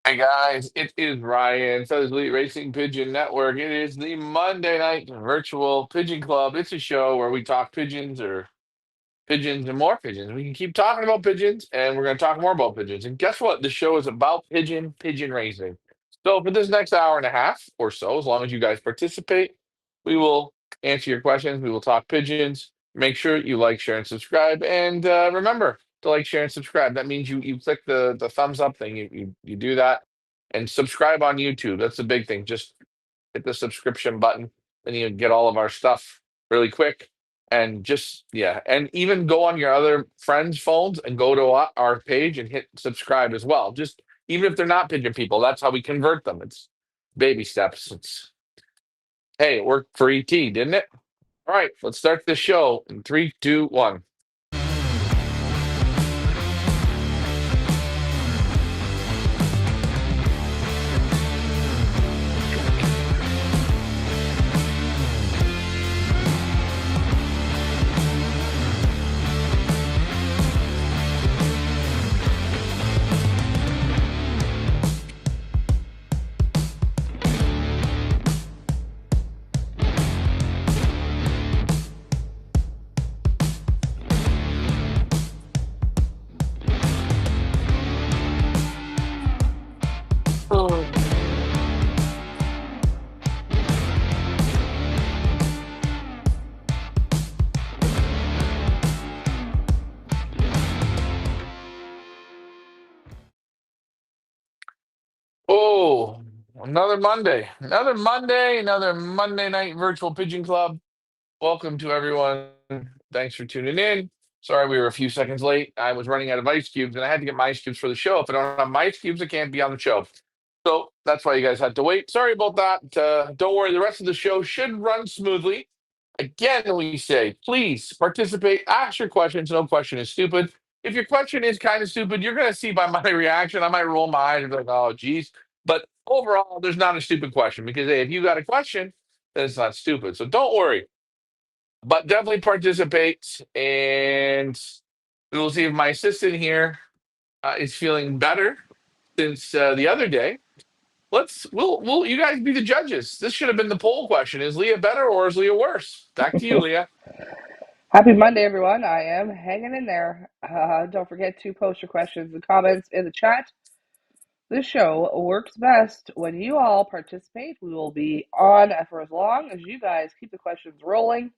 Hey guys, it is Ryan, Feathers Elite Racing Pigeon Network. It is the Monday night virtual Pigeon Club. It's a show where we talk pigeons or pigeons and more pigeons. We can keep talking about pigeons and we're going to talk more about pigeons. And guess what? The show is about pigeon racing. So for this next hour and a half or so, as long as you guys participate, we will answer your questions. We will talk pigeons. Make sure you like, share, and subscribe. And remember to like, share, and subscribe. That means you click the thumbs up thing. You do that and subscribe on YouTube. That's the big thing. Just hit the subscription button, and you get all of our stuff really quick. And just yeah, and even go on your other friends' phones and go to our page and hit subscribe as well. Just even if they're not pigeon people, that's how we convert them. It's baby steps. It's hey, it worked for ET, didn't it? All right, let's start the show in three, two, one. Oh, another Monday night virtual Pigeon Club. Welcome to everyone. Thanks for tuning in. Sorry we were a few seconds late. I was running out of ice cubes and I had to get my ice cubes for the show. If I don't have my ice cubes, I can't be on the show. So that's why you guys had to wait. Sorry about that. Don't worry, the rest of the show should run smoothly. Again, we say, please participate, ask your questions. No question is stupid. If your question is kind of stupid, you're going to see by my reaction. I might roll my eyes and be like, oh, geez. But overall, there's not a stupid question because hey, if you got a question, then it's not stupid. So don't worry, but definitely participate. And we will see if my assistant here is feeling better since the other day. We'll you guys be the judges. This should have been the poll question. Is Leah better or is Leah worse? Back to you, Leah. Happy Monday, everyone. I am hanging in there. Don't forget to post your questions and comments in the chat. This show works best when you all participate. We will be on for as long as you guys keep the questions rolling.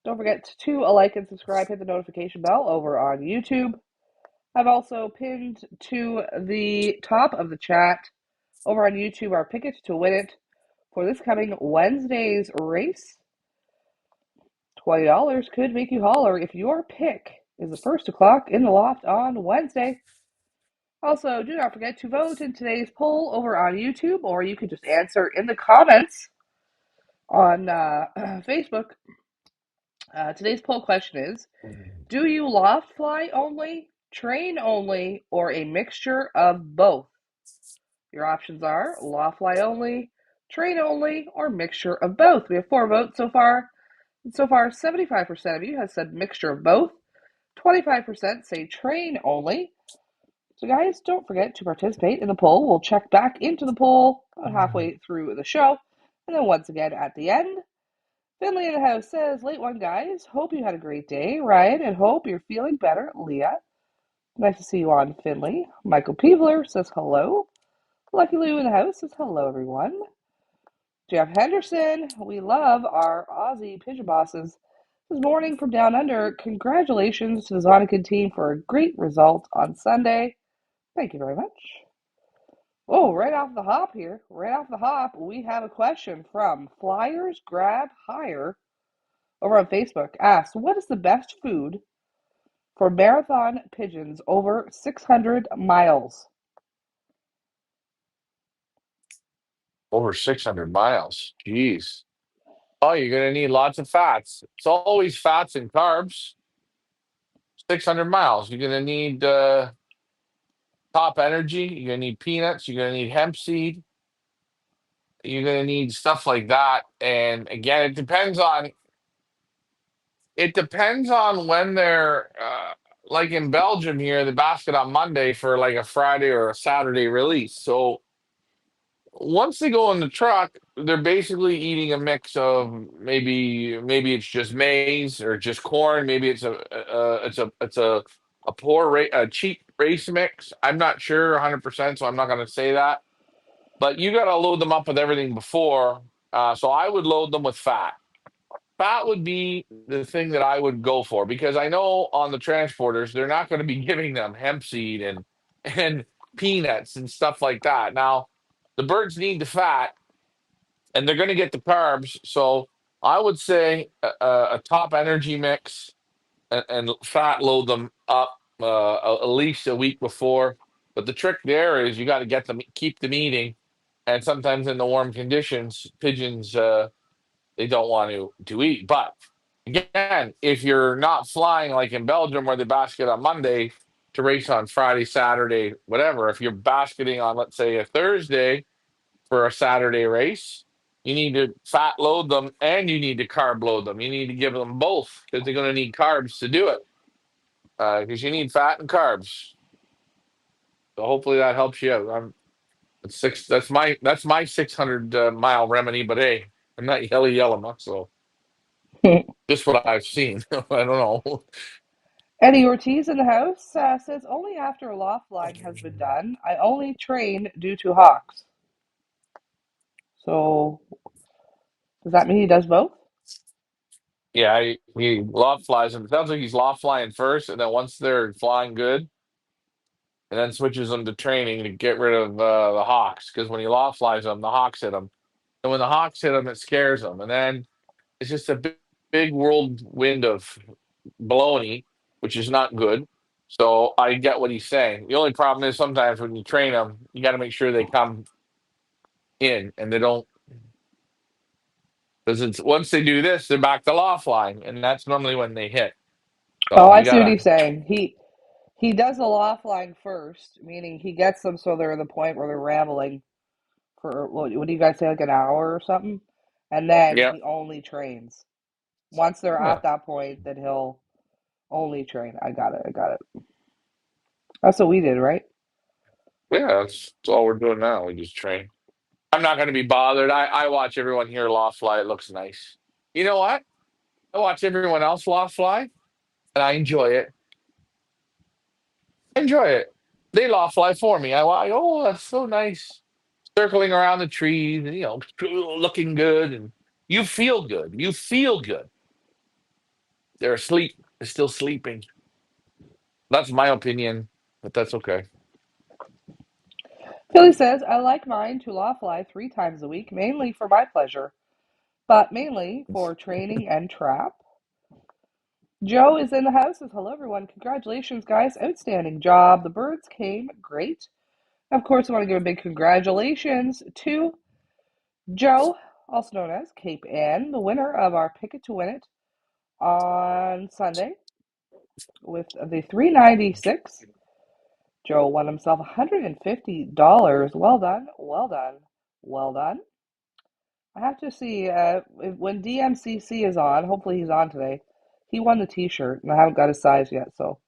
Don't forget to like and subscribe, hit the notification bell over on YouTube. I've also pinned to the top of the chat over on YouTube our picket to win it for this coming Wednesday's race. $20 could make you holler if your pick is the first o'clock in the loft on Wednesday. Also, do not forget to vote in today's poll over on YouTube, or you can just answer in the comments on Facebook. Today's poll question is: do you loft fly only, train only, or a mixture of both? Your options are loft fly only, train only, or mixture of both. We have 4 votes so far. So far, 75% of you have said mixture of both. 25% say train only. So, guys, don't forget to participate in the poll. We'll check back into the poll about halfway through the show. And then once again at the end. Finley in the house says, late one, guys. Hope you had a great day. Ryan, and hope you're feeling better. Leah, nice to see you on, Finley. Michael Peevler says hello. Lucky Lou in the house says hello, everyone. Jeff Henderson, we love our Aussie pigeon bosses. This morning from down under, congratulations to the Zonican team for a great result on Sunday. Thank you very much. Oh, right off the hop here, we have a question from Flyers Grab Hire over on Facebook. Asks, what is the best food for marathon pigeons over 600 miles? Over 600 miles. Jeez. Oh, you're going to need lots of fats. It's always fats and carbs. 600 miles. You're going to need top energy. You're going to need peanuts. You're going to need hemp seed. You're going to need stuff like that. And again, it depends on when they're like in Belgium here, the basket on Monday for like a Friday or a Saturday release. So once they go in the truck, they're basically eating a mix of maybe it's just maize or just corn. Maybe it's a a cheap race mix. I'm not sure 100%, so I'm not going to say that. But you got to load them up with everything before. So I would load them with fat. Fat would be the thing that I would go for because I know on the transporters they're not going to be giving them hemp seed and peanuts and stuff like that. Now, the birds need the fat and they're going to get the carbs. So I would say a top energy mix and fat load them up at least a week before. But the trick there is you got to get them keep them eating, and sometimes in the warm conditions, pigeons they don't want to eat. But again, if you're not flying like in Belgium where they basket on Monday to race on Friday, Saturday, whatever, if you're basketing on let's say a Thursday for a Saturday race, you need to fat load them and you need to carb load them. You need to give them both because they're going to need carbs to do it because you need fat and carbs. So hopefully that helps you out. That's six. That's my 600 mile remedy. But hey, I'm not yelly yellow, so just what I've seen. I don't know. Eddie Ortiz in the house says only after loft flying has been done. I only train due to hawks. So does that mean he does both? Yeah, he loft flies them. It sounds like he's loft flying first, and then once they're flying good, and then switches them to training to get rid of the hawks. Because when he loft flies them, the hawks hit him, and when the hawks hit him, it scares them, and then it's just a big whirlwind of baloney, which is not good. So I get what he's saying. The only problem is sometimes when you train them, you got to make sure they come in and they don't because it's once they do this, they're back to law flying, and that's normally when they hit. Oh, So I you see what gotta, he's saying. He does the loft flying first, meaning he gets them so they're at the point where they're rambling for what do you guys say, like an hour or something, and then yeah, he only trains. Once they're yeah, at that point, then he'll only train. I got it. I got it. That's what we did, right? yeah. That's all we're doing now. We just train. I'm not gonna be bothered. I watch everyone here law fly. It looks nice. You know what? I watch everyone else law fly, and I enjoy it. I enjoy it. They law fly for me. Oh, that's so nice. Circling around the trees, and, looking good, and you feel good. You feel good. They're asleep. They're still sleeping. That's my opinion, but that's okay. Philly says, I like mine to law fly 3 times a week, mainly for my pleasure, but mainly for training and trap. Joe is in the house. Says, hello, everyone. Congratulations, guys. Outstanding job. The birds came great. Of course, I want to give a big congratulations to Joe, also known as Cape Ann, the winner of our Picket to Win It on Sunday with the 396. Joe won himself $150. Well done, well done, well done. I have to see when DMCC is on. Hopefully, he's on today. He won the T-shirt, and I haven't got his size yet. So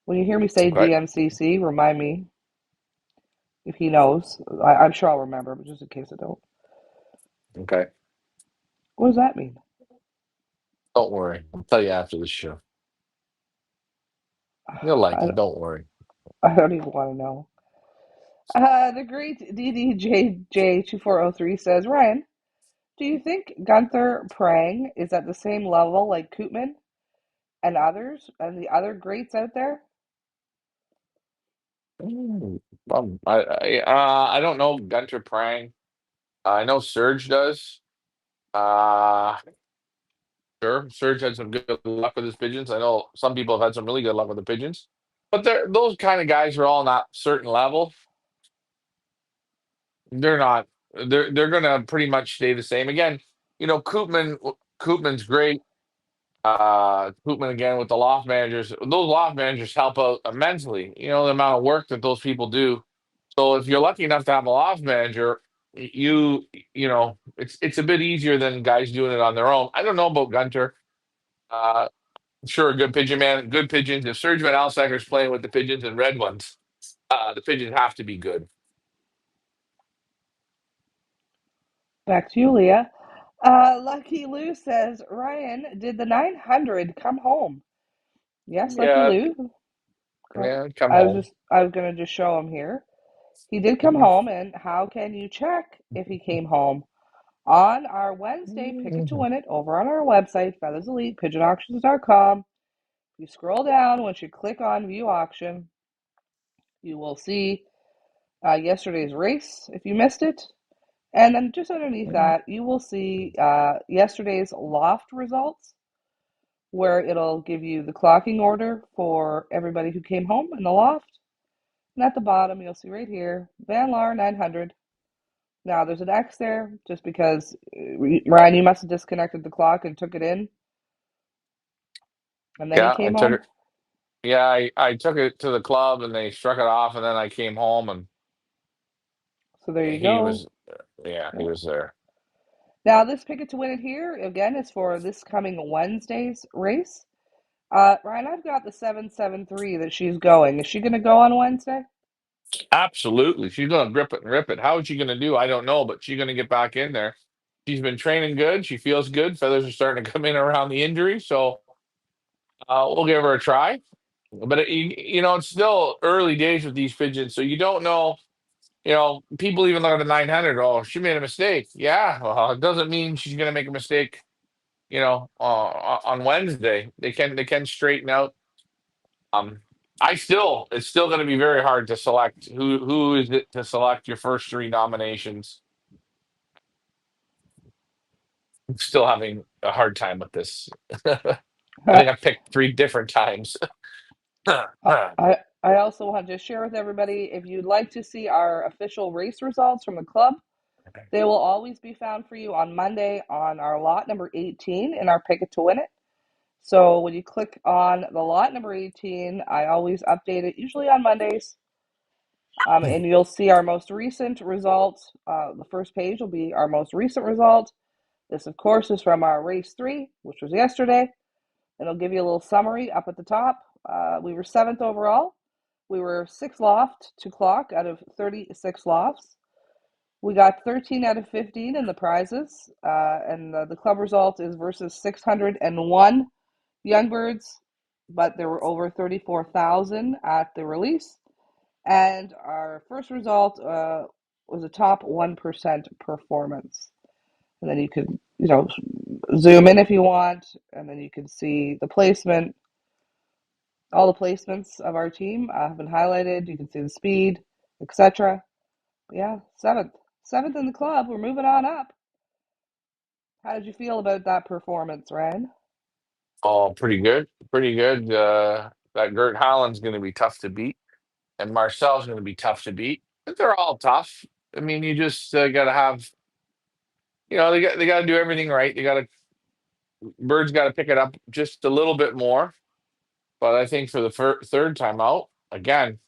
when you hear me say Okay. DMCC, remind me if he knows. I'm sure I'll remember, but just in case I don't. Okay. What does that mean? Don't worry. I'll tell you after the show. You'll like I, it. Don't worry. I don't even want to know. The great DDJJ2403 says, Ryan, do you think Gunther Prang is at the same level like Koopman and others and the other greats out there? Mm, I don't know Gunter Prang. I know Surge does. Uh, sure, Surge had some good luck with his pigeons. I know some people have had some really good luck with the pigeons, but those kind of guys are all not certain level. They're not. They're gonna pretty much stay the same. Again, Koopman's great. Koopman again with the loft managers. Those loft managers help out immensely. You know the amount of work that those people do. So if you're lucky enough to have a loft manager, you it's a bit easier than guys doing it on their own. I don't know about Gunter. Uh, Sure, good pigeon man, good pigeons. If Serge Van Alsaker's playing with the pigeons and red ones, the pigeons have to be good. Back to you, Leah. Lucky Lou says, Ryan, did the 900 come home? Yes, Lucky Yeah, Lou. yeah, come home. I was gonna just show him here. He did come Mhm. home, and how can you check if he came home? On our Wednesday Pick It to Mhm. Win It over on our website, Feathers Elite, pigeonauctions.com. You scroll down, once you click on View Auction, you will see yesterday's race if you missed it. And then just underneath that, you will see yesterday's loft results, where it'll give you the clocking order for everybody who came home in the loft. And at the bottom, you'll see right here, Van Laar 900. Now, there's an X there just because, Ryan, you must have disconnected the clock and took it in, and then he Yeah, I came took home. it. Yeah, I took it to the club and they struck it off, and then I came home and So there you he go. was, yeah, he Yeah. was there. Now, this Picket to Win It here, again, is for this coming Wednesday's race. Ryan, I've got the 773 that she's going. Is she going to go on Wednesday? Absolutely, she's gonna grip it and rip it. How is she gonna do? I don't know, but she's gonna get back in there. She's been training good. She feels good. Feathers are starting to come in around the injury, so we'll give her a try. But it's still early days with these pigeons, so you don't know. People even look at the 900. Oh, she made a mistake. Yeah, well, it doesn't mean she's going to make a mistake. On Wednesday they can straighten out. Um, it's still going to be very hard to select who is it to select your first three nominations. I'm still having a hard time with this. I think I picked three different times. I also want to share with everybody, if you'd like to see our official race results from the club, they will always be found for you on Monday on our lot number 18 in our Pick It to Win It. So when you click on the lot number 18, I always update it, usually on Mondays. And you'll see our most recent results. The first page will be our most recent result. This, of course, is from our race 3, which was yesterday. It'll give you a little summary up at the top. We were 7th overall. We were 6 loft to clock out of 36 lofts. We got 13 out of 15 in the prizes, and the club result is versus 601 young birds, but there were over 34,000 at the release. And our first result was a top 1% performance. And then you could, zoom in if you want, and then you can see the placement. All the placements of our team have been highlighted. You can see the speed, etc. Yeah, seventh in the club. We're moving on up. How did you feel about that performance, Ryan? Oh, pretty good, pretty good. That Gert Holland's going to be tough to beat, and Marcel's going to be tough to beat. But they're all tough. I mean, you just got to have, they got to do everything right. Birds got to pick it up just a little bit more. But I think for the third time out, again,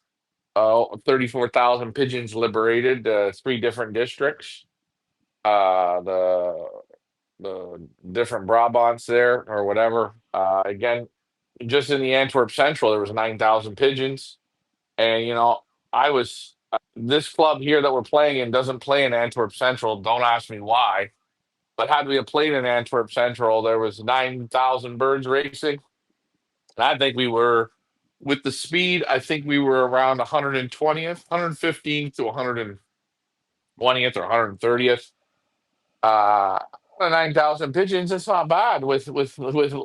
34,000 pigeons liberated, three different districts. The different Brabants there or whatever. Again, just in the Antwerp Central, there was 9,000 pigeons, and I was this club here that we're playing in doesn't play in Antwerp Central. Don't ask me why, but had we have played in Antwerp Central, there was 9,000 birds racing, and I think we were with the speed. I think we were around 120th, 115th to 120th or 130th. Uh, 9,000 pigeons. That's not bad with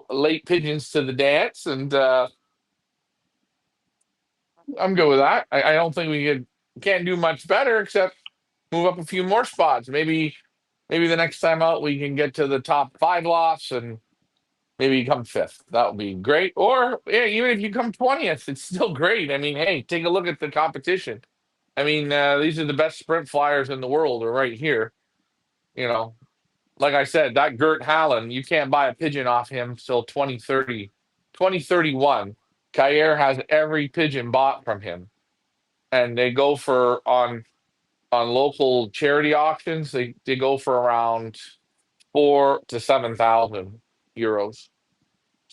late pigeons to the dance, and I'm good with that. I don't think can't do much better except move up a few more spots. Maybe the next time out we can get to the top five lofts and maybe come fifth. That would be great. Or yeah, even if you come 20th, it's still great. I mean, hey, take a look at the competition. I mean, these are the best sprint flyers in the world are right here. You know, like I said, that Gert Hallen, you can't buy a pigeon off him till 2030, 2031. Kayer has every pigeon bought from him, and they go for on local charity auctions. They go for around 4 to 7,000 euros.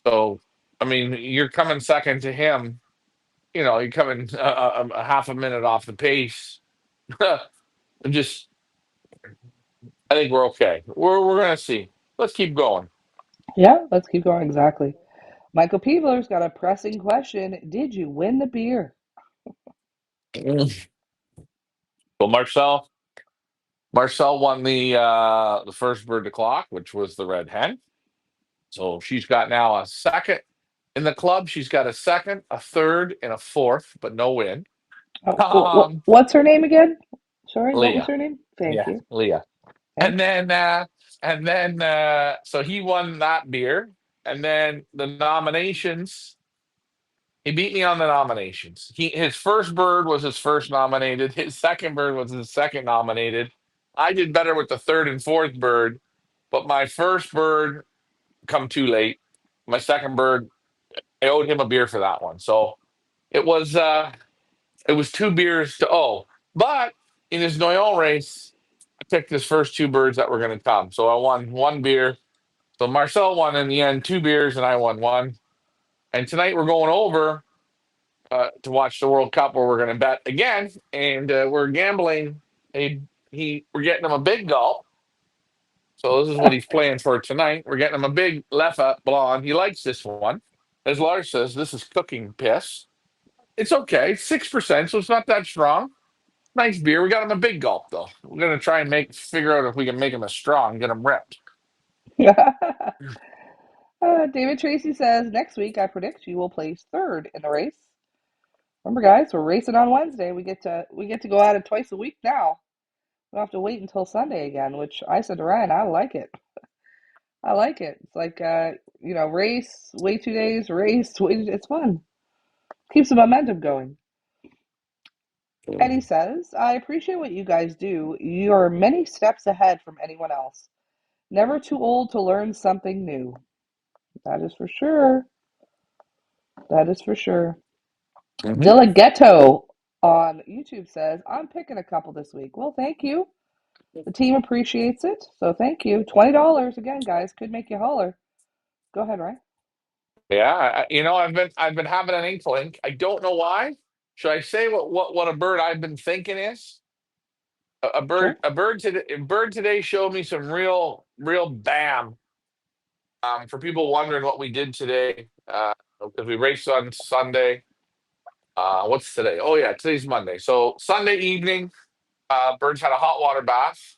So I mean, you're coming second to him. You're coming a half a minute off the pace. I'm just, I think we're okay. We're gonna see. Let's keep going. Yeah, let's keep going. Exactly. Michael Peebler's got a pressing question. Did you win the beer? Mm. Well, Marcel won the first bird to clock, which was the red hen. So she's got now a second in the club. She's got a second, a third, and a fourth, but no win. Um, What's her name again? Sorry, what was Leah, her name? Thank yeah, you. Leah, Okay. and then so he won that beer, and then the nominations. He beat me on the nominations. His first bird was his first nominated. His second bird was his second nominated. I did better with the third and fourth bird, but my first bird come too late. My second bird, I owed him a beer for that one. So it was uh it was two beers to owe. But in his Noyon race, I picked his first two birds that were going to come. So I won one beer. So Marcel won in the end two beers, and I won one. And tonight we're going over to watch the World Cup, where we're going to bet again, and we're gambling. We're getting him a big gulp. So this is what he's playing for tonight. We're getting him a big Leffe blonde. He likes this one. As Lars says, this is cooking piss. It's okay, 6%, so it's not that strong. Nice beer. We got him a big gulp though. We're gonna try and figure out if we can make him a straw and get him ripped. David Tracy says next week I predict you will place third in the race. Remember, guys, we're racing on Wednesday. We get to go at it twice a week now. We don't have to wait until Sunday again, which I said to Ryan, I like it. I like it. It's like race, wait 2 days, race, wait. It's fun. Keeps the momentum going. Eddie says, I appreciate what you guys do. You're many steps ahead from anyone else. Never too old to learn something new. That is for sure. That is for sure. Mm-hmm. Dilighetto on YouTube says, I'm picking a couple this week. Well, thank you. The team appreciates it. So thank you. $20 again, guys. Could make you holler. Go ahead, Ryan. Yeah, I've been having an inkling. I don't know why. Should I say what a bird I've been thinking is? A bird Sure. a bird today showed me some real bam. For people wondering what we did today, because we raced on Sunday. What's today? Oh yeah, today's Monday. So Sunday evening, birds had a hot water bath,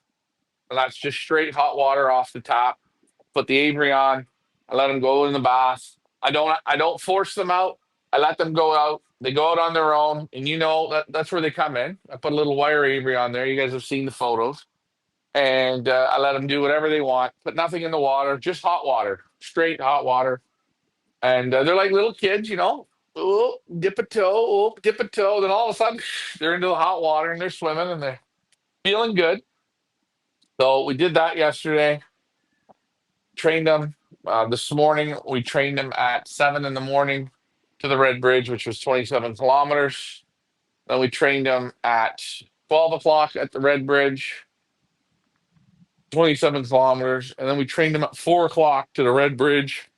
and that's just straight hot water off the tap. Put the Avery on. I let them go in the bath. I don't force them out. I let them go out. They go out on their own, and that's where they come in. I put a little wire Avery on there. You guys have seen the photos, and I let them do whatever they want. Put nothing in the water, just hot water, straight hot water. And they're like little kids, Oh, dip a toe, oh, dip a toe. Then all of a sudden, they're into the hot water and they're swimming and they're feeling good. So we did that yesterday. Trained them this morning. We trained them at 7 in the morning to the Red Bridge, which was 27 kilometers. Then we trained them at 12 o'clock at the Red Bridge, 27 kilometers. And then we trained them at 4 o'clock to the Red Bridge.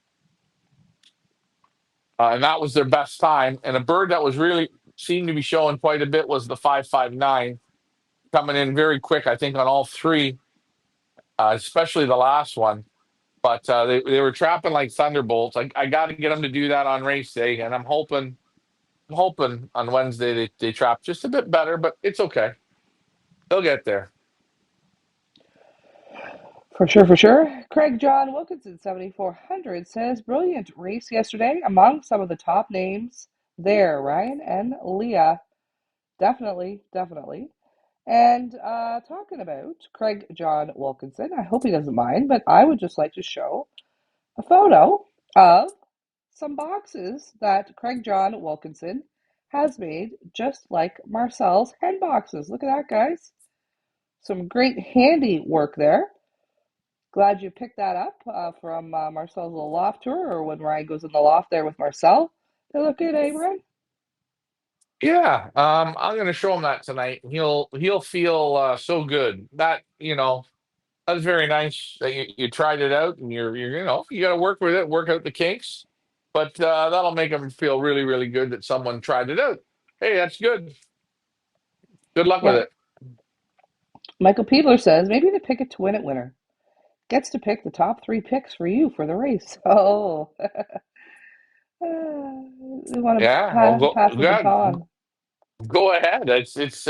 And that was their best time. And a bird that was really seemed to be showing quite a bit was the 559, coming in very quick, I think, on all three, especially the last one. But they were trapping like thunderbolts. I got to get them to do that on race day, and I'm hoping on Wednesday they trap just a bit better, but it's okay. They'll get there. For sure, for sure. Craig John Wilkinson, 7400, says, brilliant race yesterday among some of the top names there, Ryan and Leah. Definitely, definitely. And talking about Craig John Wilkinson, I hope he doesn't mind, but I would just like to show a photo of some boxes that Craig John Wilkinson has made, just like Marcel's hen boxes. Look at that, guys. Some great handy work there. Glad you picked that up from Marcel's little loft tour, or when Ryan goes in the loft there with Marcel. They look good, eh, Ryan? Yeah, I'm gonna show him that tonight. He'll feel so good. That's very nice that you tried it out, and you got to work with it, work out the kinks. but that'll make them feel really, really good that someone tried it out. Hey, that's good. Good luck with Yep. it. Michael Peebler says maybe the Pick It to Win It winner gets to pick the top three picks for you for the race. Oh, we want to Yeah, well, pass the God, baton. go ahead. It's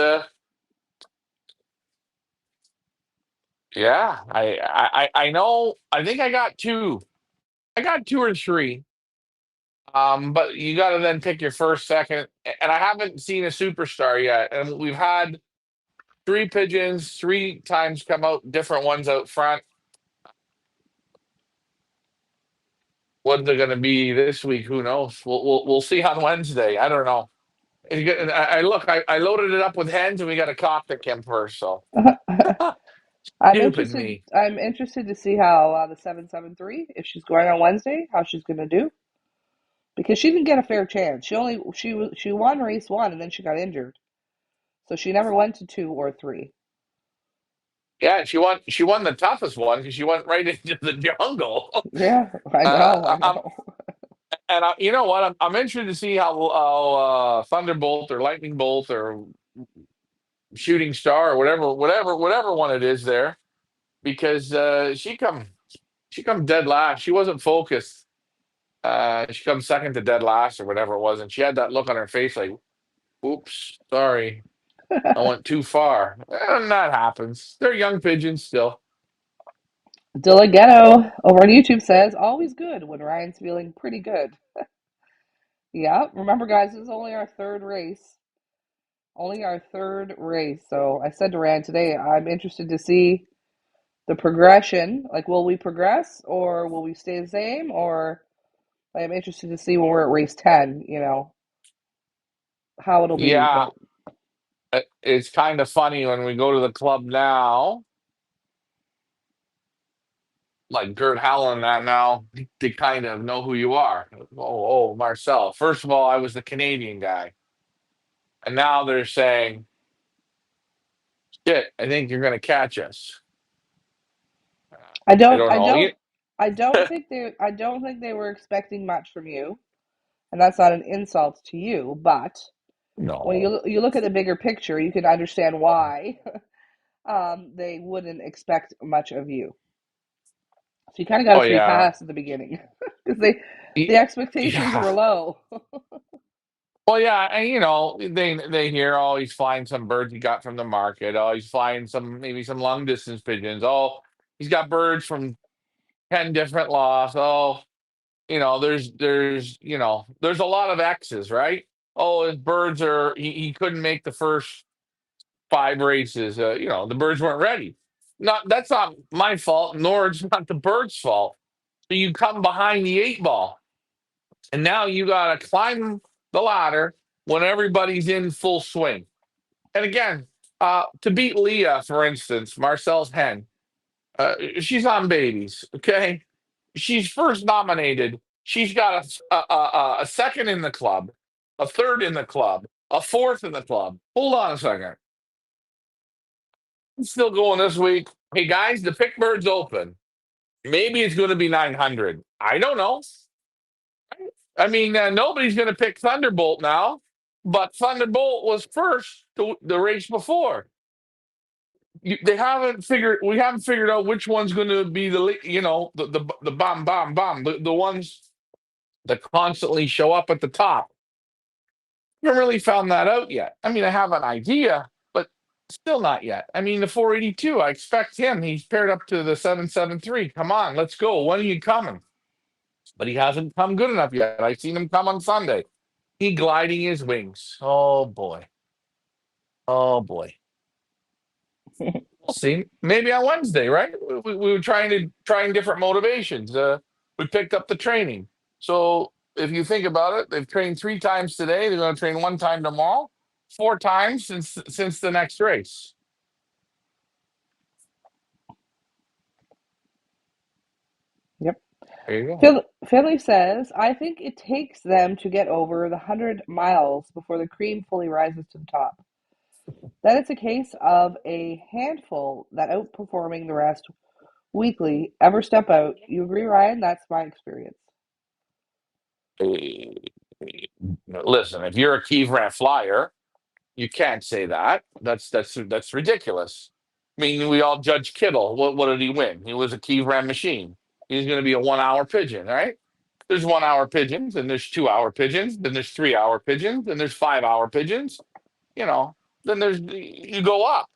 yeah. I know. I think I got two. I got two or three. But you got to then pick your first, second, and I haven't seen a superstar yet. And we've had three pigeons, three times come out, different ones out front. What they're going to be this week, who knows? We'll see on Wednesday. I don't know. I loaded it up with hens, and we got a cock that came first. So I'm stupid interested. me. I'm interested to see how the 773, if she's going on Wednesday, how she's going to do because she didn't get a fair chance. She won race one and then she got injured, so she never went to two or three. Yeah, she won the toughest one because she went right into the jungle. Yeah, I know. I I'm know. and you know what? I'm interested to see how Thunderbolt or Lightning Bolt or Shooting Star or whatever one it is there because she come dead last. She wasn't focused. She comes second to dead last or whatever it was, and she had that look on her face like, "Oops, sorry, I went too far." And that happens. They're young pigeons still. Dilighetto over on YouTube says always good when Ryan's feeling pretty good. Yeah, remember guys, this is only our third race. Only our third race. So I said to Ryan today, I'm interested to see the progression. Like, will we progress or will we stay the same? Or I'm interested to see when we're at race 10, how it'll be. Yeah, But it's kind of funny when we go to the club now, like Gert Howland that now, they kind of know who you are. Oh, Marcel. First of all, I was the Canadian guy. And now they're saying, shit, I think you're going to catch us. I I don't, don't I know. don't, I don't think they were expecting much from you. And that's not an insult to you. But when No. you look at the bigger picture, you can understand why they wouldn't expect much of you. So you kind of got a Oh, free yeah. pass at the beginning because the Y- expectations Yeah. were low. Well, yeah. And, they hear, oh, he's flying some birds he got from the market. Oh, he's flying maybe some long distance pigeons. Oh, he's got birds from 10 different lofts. Oh, there's a lot of X's, right? Oh, his birds he couldn't make the first five races. The birds weren't ready. That's not my fault, nor it's not the bird's fault. So you come behind the eight ball, and now you got to climb the ladder when everybody's in full swing. And again, to beat Leah, for instance, Marcel's hen, she's on babies. Okay, she's first nominated. She's got a second in the club, a third in the club, a fourth in the club. Hold on a second. It's still going this week. Hey guys, the pick bird's open. Maybe it's going to be 900. I don't know. I mean, nobody's going to pick Thunderbolt now, but Thunderbolt was first the race before. They haven't figured. We haven't figured out which one's going to be the bomb bomb bomb the ones that constantly show up at the top. I haven't really found that out yet. I mean, I have an idea, but still not yet. I mean, the 482, I expect him. He's paired up to the 773. Come on, let's go. When are you coming? But he hasn't come good enough yet. I've seen him come on Sunday. He gliding his wings. Oh boy. Oh boy. We'll see. Maybe on Wednesday, right? We were trying different motivations. We picked up the training. So if you think about it, they've trained three times today. They're going to train one time tomorrow, four times since the next race. Yep. There you go. Finley says, I think it takes them to get over the 100 miles before the cream fully rises to the top. Then it's a case of a handful that outperforming the rest weekly ever step out. You agree, Ryan? That's my experience. Eh, Listen, if you're a Key Grant flyer, you can't say that. That's ridiculous. I mean, we all judge Kittle. What did he win? He was a Key Grant machine. He's going to be a 1 hour pigeon, right? There's 1 hour pigeons, and there's 2 hour pigeons, then there's 3 hour pigeons, then there's 5 hour pigeons. You know, then there's you go up.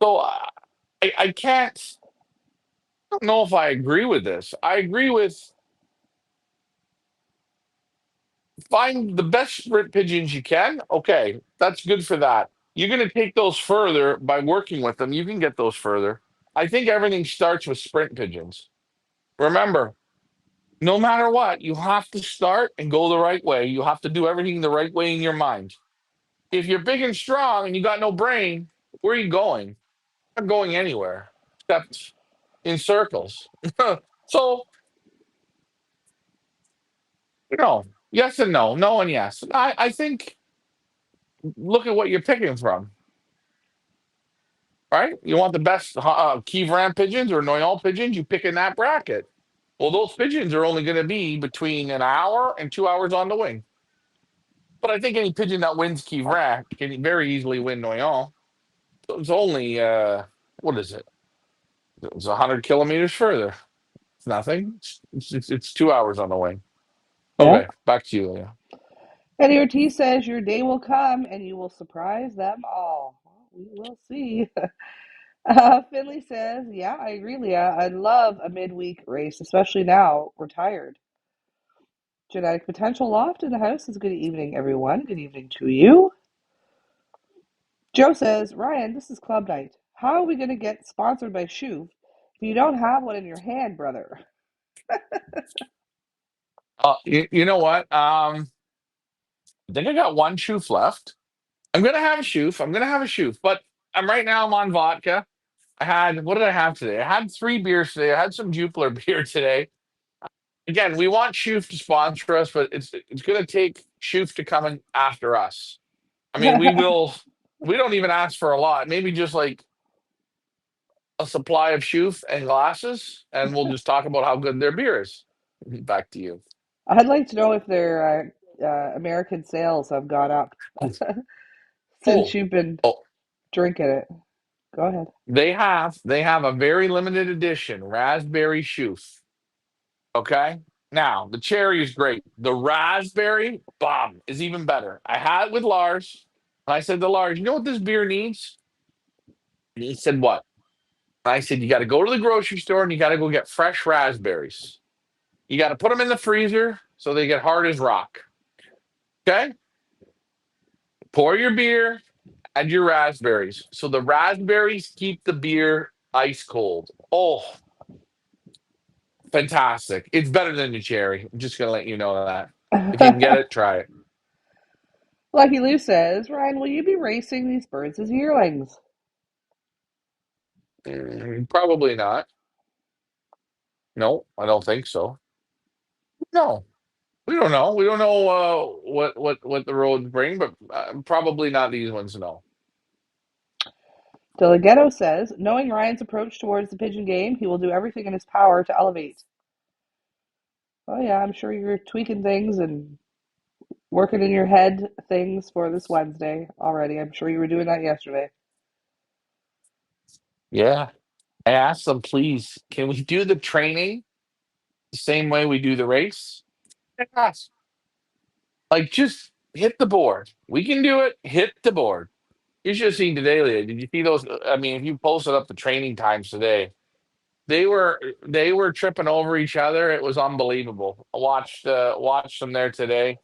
So I can't. I don't know if I agree with this. I agree with find the best sprint pigeons you can. Okay, that's good for that. You're going to take those further by working with them. You can get those further. I think everything starts with sprint pigeons. Remember, no matter what, you have to start and go the right way. You have to do everything the right way in your mind. If you're big and strong and you got no brain, where are you going? You're not going anywhere except in circles. So, yes and no, no and yes. I think look at what you're picking from, right? You want the best Key Ram pigeons or Noyon pigeons, you pick in that bracket. Well, those pigeons are only going to be between an hour and 2 hours on the wing. But I think any pigeon that wins Key Ram can very easily win Noyon. So it's only, what is it? It's 100 kilometers further. It's nothing. It's 2 hours on the wing. Yeah. Okay, back to you, Leah. Eddie Ortiz says your day will come and you will surprise them all. Well, we will see. Finley says, yeah, I agree, Leah. I love a midweek race, especially now we're tired. Genetic Potential Loft in the house says, good evening, everyone. Good evening to you. Joe says, Ryan, this is club night. How are we going to get sponsored by Shoe if you don't have one in your hand, brother? You know what? I think I got one shoof left. I'm gonna have a shoof. I'm gonna have a shoof, but right now I'm on vodka. I had what did I have today? I had 3 beers today. I had some Jupiler beer today. Again, we want Shoof to sponsor us, but it's gonna take Shoof to come in after us. I mean, we will. We don't even ask for a lot. Maybe just like a supply of Shoof and glasses, and we'll just talk about how good their beer is. Back to you. I'd like to know if their American sales have gone up since Oh, you've been oh, drinking it. Go ahead. they have a very limited edition raspberry Shoof. Okay. Now the cherry is great. The raspberry bomb is even better. I had it with Lars, and I said to Lars, "You know what this beer needs?" And he said, "What?" And I said, "You got to go to the grocery store and you got to go get fresh raspberries. You got to put them in the freezer so they get hard as rock. Okay. Pour your beer, add your raspberries. So the raspberries keep the beer ice cold. Oh, fantastic! It's better than the cherry. I'm just gonna let you know that. If you can get it, try it." Lucky Lou says, Ryan, will you be racing these birds as yearlings? Probably not. No, I don't think so. No, we don't know. We don't know what the roads bring, but probably not these ones. No. Deleghetto says, knowing Ryan's approach towards the pigeon game, he will do everything in his power to elevate. Oh, yeah, I'm sure you're tweaking things and working in your head things for this Wednesday already. I'm sure you were doing that yesterday. Yeah, I asked them, please, can we do the training the same way we do the race? Yes. Like, just hit the board. We can do it. Hit the board. You should have seen today, Leah. Did you see those? I mean, if you posted up the training times today, they were tripping over each other. It was unbelievable. I watched them there today.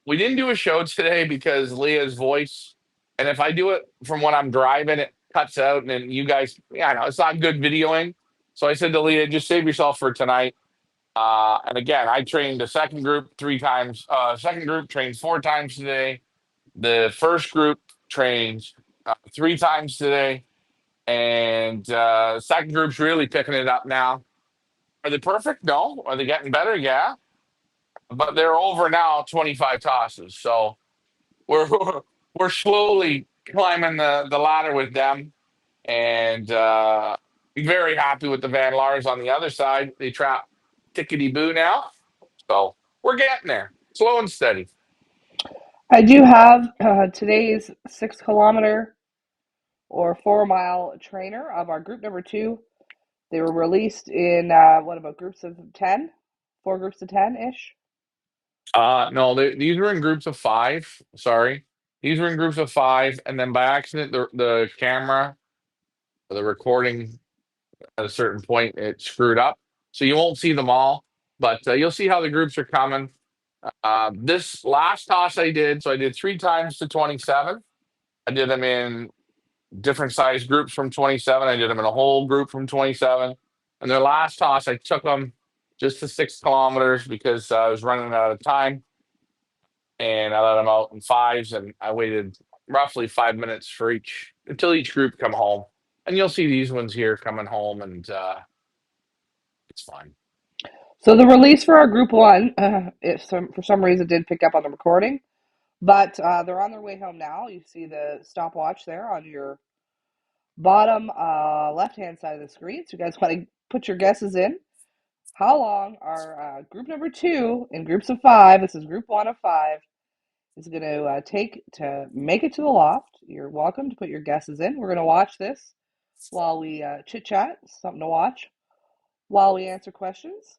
We didn't do a show today because Leah's voice, and if I do it from when I'm driving, it cuts out, and then you guys, yeah, I know it's not good videoing. So I said to Leah, just save yourself for tonight. And again, I trained the second group 3 times. Second group trained 4 times today. The first group trains 3 times today, and second group's really picking it up now. Are they perfect? No. Are they getting better? Yeah. But they're over now 25 tosses. So we're we're slowly climbing the ladder with them, and very happy with the Van Lars on the other side. They trap Tickety Boo now, so we're getting there, slow and steady. I do have today's 6 kilometer or 4 mile trainer of our group number two. They were released in what about groups of 10? Four groups of 10 ish? No, these were in groups of five. Sorry, these were in groups of five, and then by accident, the camera, the recording at a certain point, it screwed up, so you won't see them all, but you'll see how the groups are coming. This last toss I did, so I did 3 times to 27. I did them in different size groups from 27. I did them in a whole group from 27. And their last toss, I took them just to 6 kilometers because I was running out of time, and I let them out in fives, and I waited roughly 5 minutes for each until each group come home. And you'll see these ones here coming home, and it's fine. So the release for our group one, for some reason did pick up on the recording, but they're on their way home now. You see the stopwatch there on your bottom left hand side of the screen. So you guys want to put your guesses in. How long are group number two in groups of five? This is group one of five. Is going to take to make it to the loft. You're welcome to put your guesses in. We're going to watch this while we chit chat. Something to watch while we answer questions.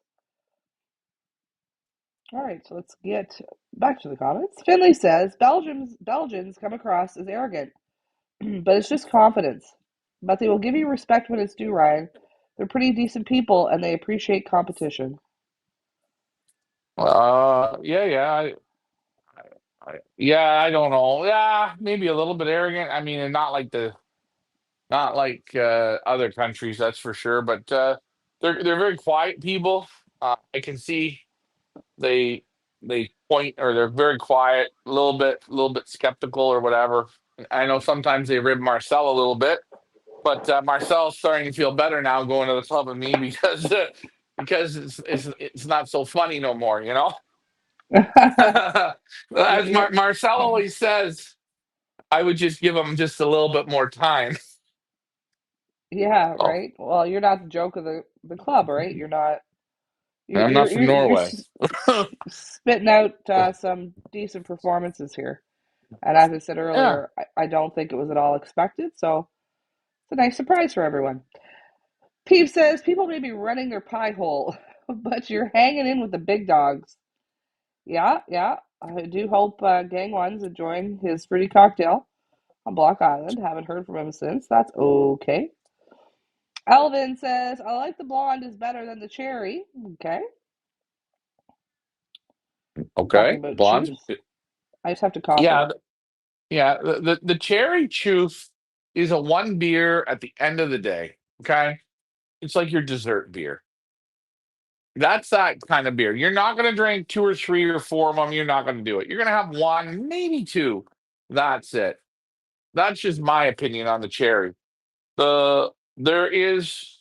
All right, so let's get back to the comments. Finley says Belgians come across as arrogant, but it's just confidence. But they will give you respect when it's due, Ryan. They're pretty decent people and they appreciate competition. Yeah, yeah. Yeah, I don't know. Yeah, maybe a little bit arrogant. I mean, and not like other countries, that's for sure. But they're very quiet people. I can see they they point, or they're very quiet, a little bit skeptical or whatever. I know sometimes they rib Marcel a little bit, but Marcel's starting to feel better now going to the club with me because it's not so funny no more, you know. As You're, Marcel always says, I would just give him just a little bit more time. yeah, Oh, right. Well, you're not the joke of the club, right? You're not. You're I'm not you're from you're, you're Norway. spitting out some decent performances here. And as I said Yeah. earlier, I don't think it was at all expected. So it's a nice surprise for everyone. Peep says people may be running their pie hole, but you're hanging in with the big dogs. Yeah, yeah. I do hope Gang One's enjoying his fruity cocktail on Block Island. Haven't heard from him since. That's okay. Alvin says, I like the blonde is better than the cherry. Okay. Talking Okay. about Blondes. Chiefs. I just have to cough Yeah. here. Yeah. The cherry choof is a one beer at the end of the day. Okay. It's like your dessert beer. That's that kind of beer. You're not going to drink two or three or four of them. You're not going to do it. You're going to have one, maybe two. That's it. That's just my opinion on the cherry. There is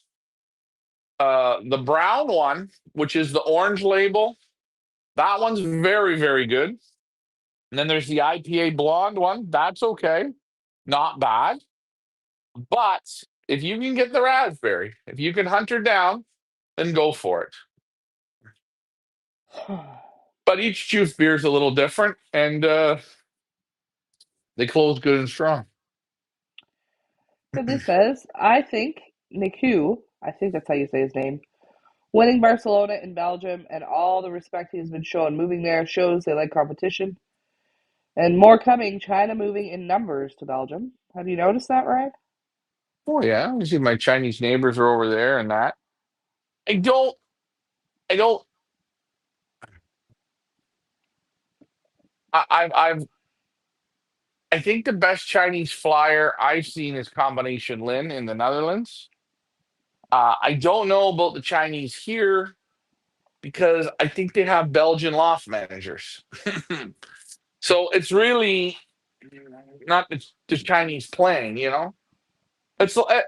the brown one, which is the orange label. That one's very, very good. And then there's the IPA blonde one. That's okay. Not bad. But if you can get the raspberry, if you can hunt her down, then go for it. But each juice beer is a little different, and they close good and strong. Finley says, I think Niku, I think that's how you say his name, winning Barcelona in Belgium and all the respect he's been shown moving there shows they like competition. And more coming, China moving in numbers to Belgium. Have you noticed that, Ryan? Oh yeah, you see my Chinese neighbors are over there, and that. I don't. I don't. I've. I think the best Chinese flyer I've seen is Combination Lin in the Netherlands. I don't know about the Chinese here because I think they have Belgian loft managers. So it's really not the Chinese playing, you know? It's okay.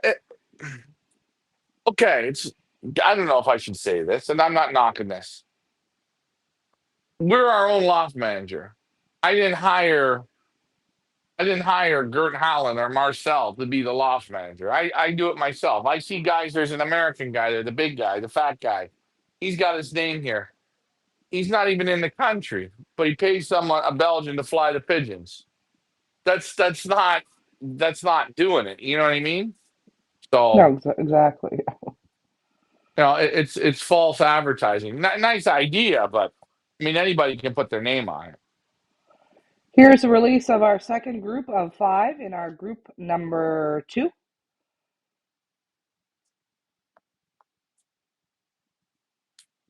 I don't know if I should say this, and I'm not knocking this. We're our own loft manager. I didn't hire I didn't hire Gert Holland or Marcel to be the loft manager. I do it myself. I see guys, there's an American guy there, the big guy, the fat guy. He's got his name here. He's not even in the country, but he pays someone a Belgian to fly the pigeons. That's not doing it. You know what I mean? So No, exactly. it's false advertising. Nice idea, but I mean anybody can put their name on it. Here's a release of our second group of 5 in our group number 2.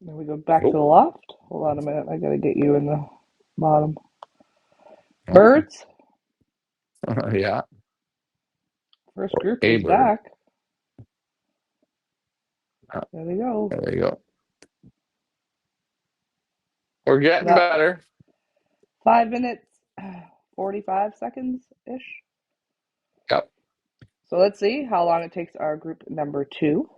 Then we go back to Nope. the loft. Hold on a minute. I got to get you in the bottom. Oh, Birds. yeah. First group A is bird. back. Uh, There they go. There you go. We're We getting got better. 5 minutes, 45 seconds ish. Yep. So let's see how long it takes our group number 2.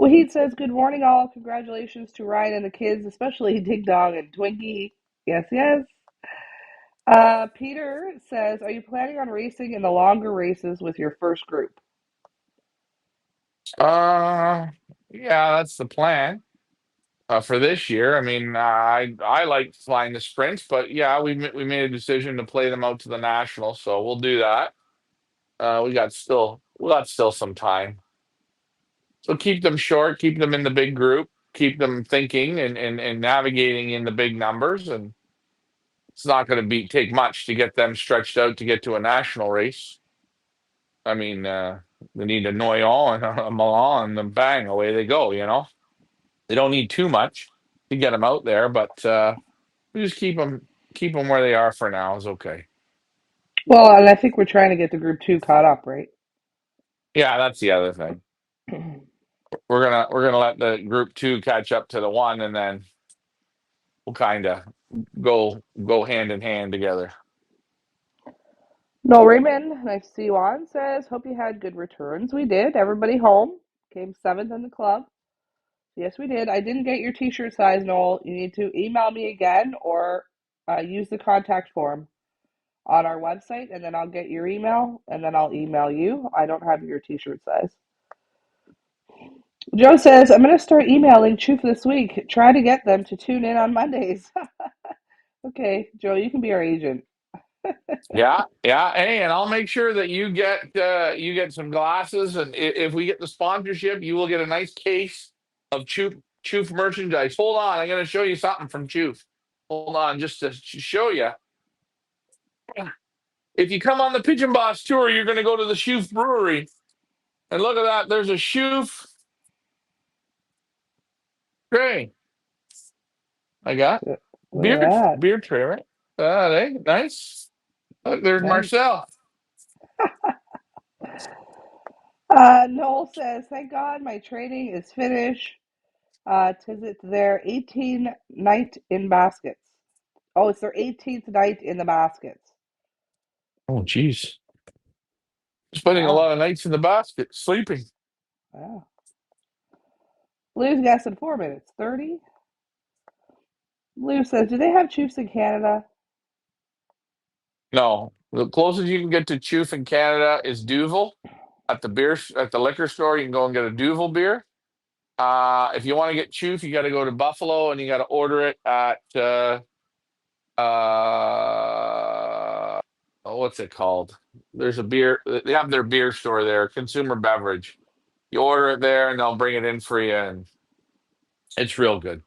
Wahid says, "Good morning, all. Congratulations to Ryan and the kids, especially Dig Dong and Twinkie." Yes, yes. Peter says, "Are you planning on racing in the longer races with your first group?" Uh, yeah, that's the plan for this year. I mean, I like flying the sprints, but yeah, we made a decision to play them out to the nationals, so we'll do that. We got still some time, so keep them short, keep them in the big group, keep them thinking and navigating in the big numbers, and it's not going to be take much to get them stretched out to get to a national race. I mean, they need a Noyon and a Milan, and then bang, away they go. They don't need too much to get them out there, but we just keep them where they are for now is okay. Well, and I think we're trying to get the group 2 caught up, right? Yeah, that's the other thing. We're gonna let the group two catch up to the one, and then we'll kind of go hand in hand together. No, Raymond, nice to see you on, says, "Hope you had good returns." We did. Everybody home. Came 7th in the club. Yes, we did. I didn't get your t-shirt size, Noel. You need to email me again or use the contact form on our website, and then I'll get your email, and then I'll email you. I don't have your t-shirt size. Joe says, "I'm going to start emailing Choof this week. Try to get them to tune in on Mondays." Okay, Joe, you can be our agent. Yeah, yeah. Hey, and I'll make sure that you get some glasses, and if we get the sponsorship, you will get a nice case of Choof merchandise. Hold on, I'm gonna show you something from Choof. Hold on, just to show you. If you come on the Pigeon Boss tour, you're gonna go to the Choof Brewery, and look at that. There's a Choof tray. I got Look at that. beer tray, right? Hey, nice. Look, there's Nice. Marcel. Noel says, "Thank God my training is finished. 'Tis it's their 18th night in baskets." Oh, it's their 18th night in the baskets. Oh, jeez. Spending a Wow. lot of nights in the basket, sleeping. Wow. Lou's guessing 4 minutes. 30. Lou says, "Do they have Chiefs in Canada?" No, the closest you can get to Choof in Canada is Duvel at the liquor store. You can go and get a Duvel beer. If you want to get Choof, you got to go to Buffalo and you got to order it at what's it called? There's a beer. They have their beer store there, consumer beverage. You order it there, and they'll bring it in for you, and it's real good.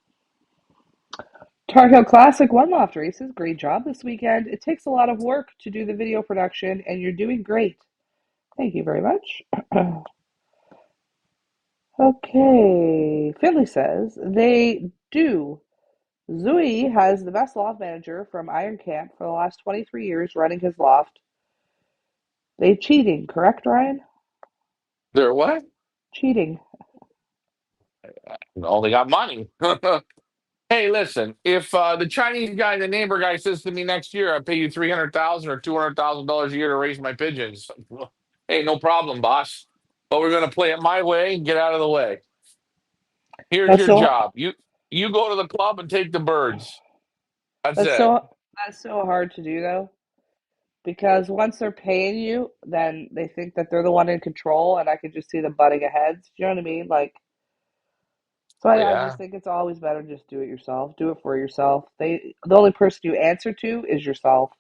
Tar Heel Classic One Loft races. Great job this weekend. It takes a lot of work to do the video production, and you're doing great. Thank you very much. Okay. Finley says, "They do. Zooey has the best loft manager from Iron Camp for the last 23 years running his loft. They cheating, correct, Ryan? They're what? Cheating. Oh, they got money. Hey, listen, if the Chinese guy, the neighbor guy, says to me next year, I pay you 300,000 or $200,000 a year to raise my pigeons. Hey, no problem, boss. But we're gonna play it my way and get out of the way. Here's That's your so job. You go to the club and take the birds. That's that's it. so that's so hard to do though, because once they're paying you, then they think that they're the one in control, and I can just see them butting heads. Do you know what I mean? Like, So Oh, I just yeah. think it's always better to just do it yourself. Do it for yourself. The only person you answer to is yourself.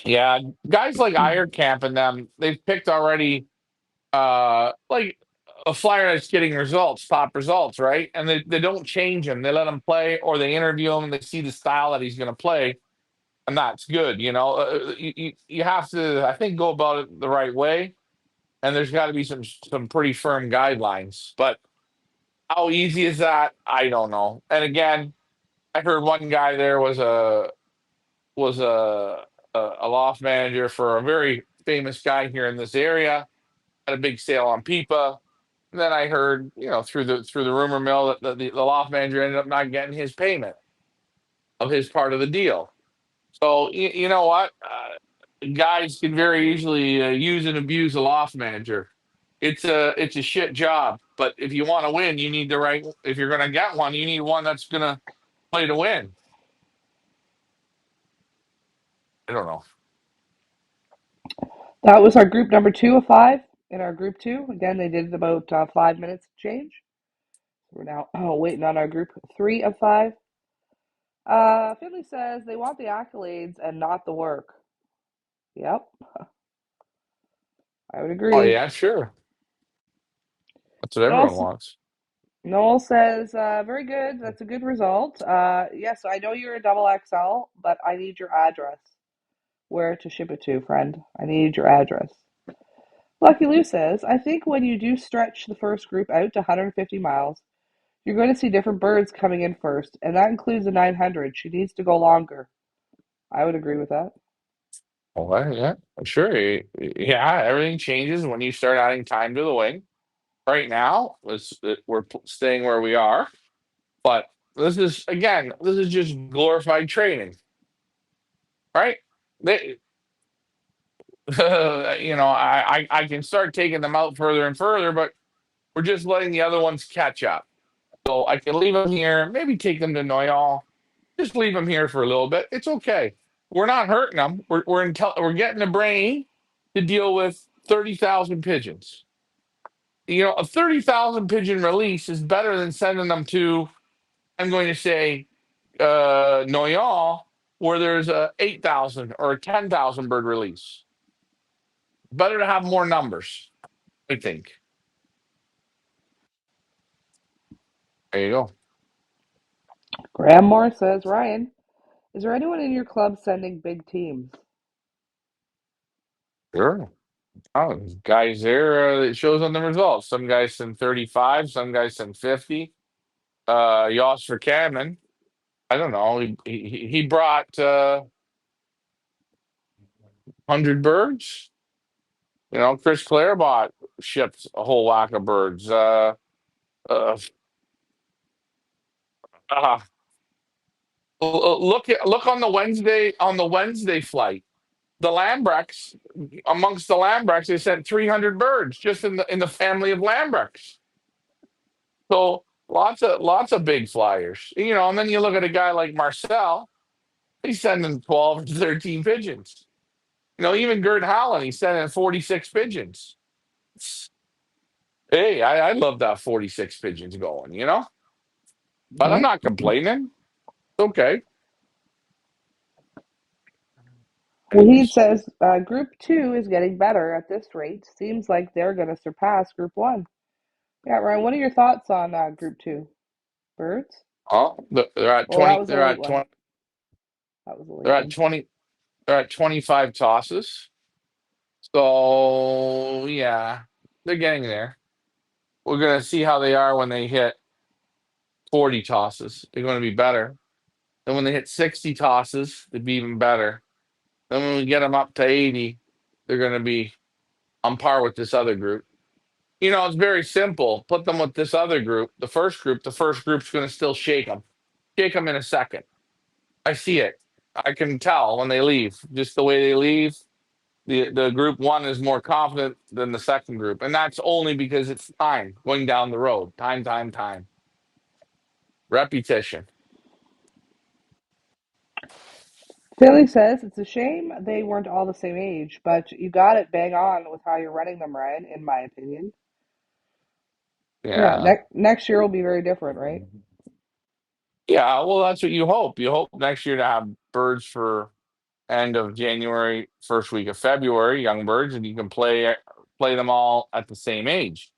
Yeah. Guys like Camp and them, they've picked already like a flyer that's getting results, top results, right? And they don't change him. They let him play or they interview him and they see the style that he's going to play. And that's good. You have to, I think, go about it the right way. And there's got to be some pretty firm guidelines. But how easy is that? I don't know. And again, I heard one guy there was a loft manager for a very famous guy here in this area. Had a big sale on Pipa. And then I heard, through the rumor mill that the loft manager ended up not getting his payment of his part of the deal. So you know what? Guys can very easily use and abuse a loft manager. It's a shit job, but if you want to win, you need the right. If you're going to get one, you need one that's going to play to win. I don't know. That was our group number 2 of 5 in our group two. Again, they did it about 5 minutes change. We're now waiting on our group 3 of 5. Finley says they want the accolades and not the work. Yep, I would Oh agree. yeah, sure. That's what everyone Noel, wants. Noel says, very good. That's a good result. Yes, I know you're a double XL, but I need your address. Where to ship it to, friend? I need your address. Lucky Lou says, I think when you do stretch the first group out to 150 miles, you're going to see different birds coming in first, and that includes the 900. She needs to go longer. I would agree with that. Well, yeah, sure. Yeah, everything changes when you start adding time to the wing. Right now, staying where we are, but this is just glorified training, right? They, I can start taking them out further and further, but we're just letting the other ones catch up. So I can leave them here, maybe take them to Noyal, just leave them here for a little bit. It's okay. We're not hurting them. We're getting the brain to deal with 30,000 pigeons. A 30,000 pigeon release is better than sending them to, I'm going to say, Noyal, where there's a 8,000 or a 10,000 bird release. Better to have more numbers, I think. There you go. Graham Moore says, Ryan, is there anyone in your club sending big teams? Sure. Oh, guys there, it shows on the results. Some guys send 35, some guys send 50. Yoss for Cadman, I don't know. He brought 100 birds. Chris Clarebot shipped a whole whack of birds. Uh, uh, look on the Wednesday flight. The Lambrechts, amongst the Lambrechts, they sent 300 birds just in the family of Lambrechts. So lots of big flyers. And then you look at a guy like Marcel, he's sending 12 or 13 pigeons. Even Gert Holland, he's sending 46 pigeons. Hey, I love that 46 pigeons going. But I'm Yep. not complaining. It's okay. Wahid Anyways, says Group 2 is getting better at this rate. Seems like they're going to surpass Group 1. Yeah, Ryan, what are your thoughts on Group 2? Birds? they're at Well, that 20, was a late one. That was a they're late at one. 20, they're at 25 tosses. So yeah, they're getting there. We're gonna see how they are when they hit 40 tosses. They're going to be better. Then when they hit 60 tosses, they'd be even better. Then when we get them up to 80, they're going to be on par with this other group. It's very simple. Put them with this other group, the first group. The first group's going to still shake them in a second. I see it. I can tell when they leave, just the way they leave. The group one is more confident than the second group, and that's only because it's time going down the road. Time. Repetition. Philly says it's a shame they weren't all the same age, but you got it bang on with how you're running them, Ryan, in my opinion. Yeah, Yeah. next year will be very different, right? Yeah, well, that's what you hope. You hope next year to have birds for end of January, first week of February, young birds, and you can play them all at the same age.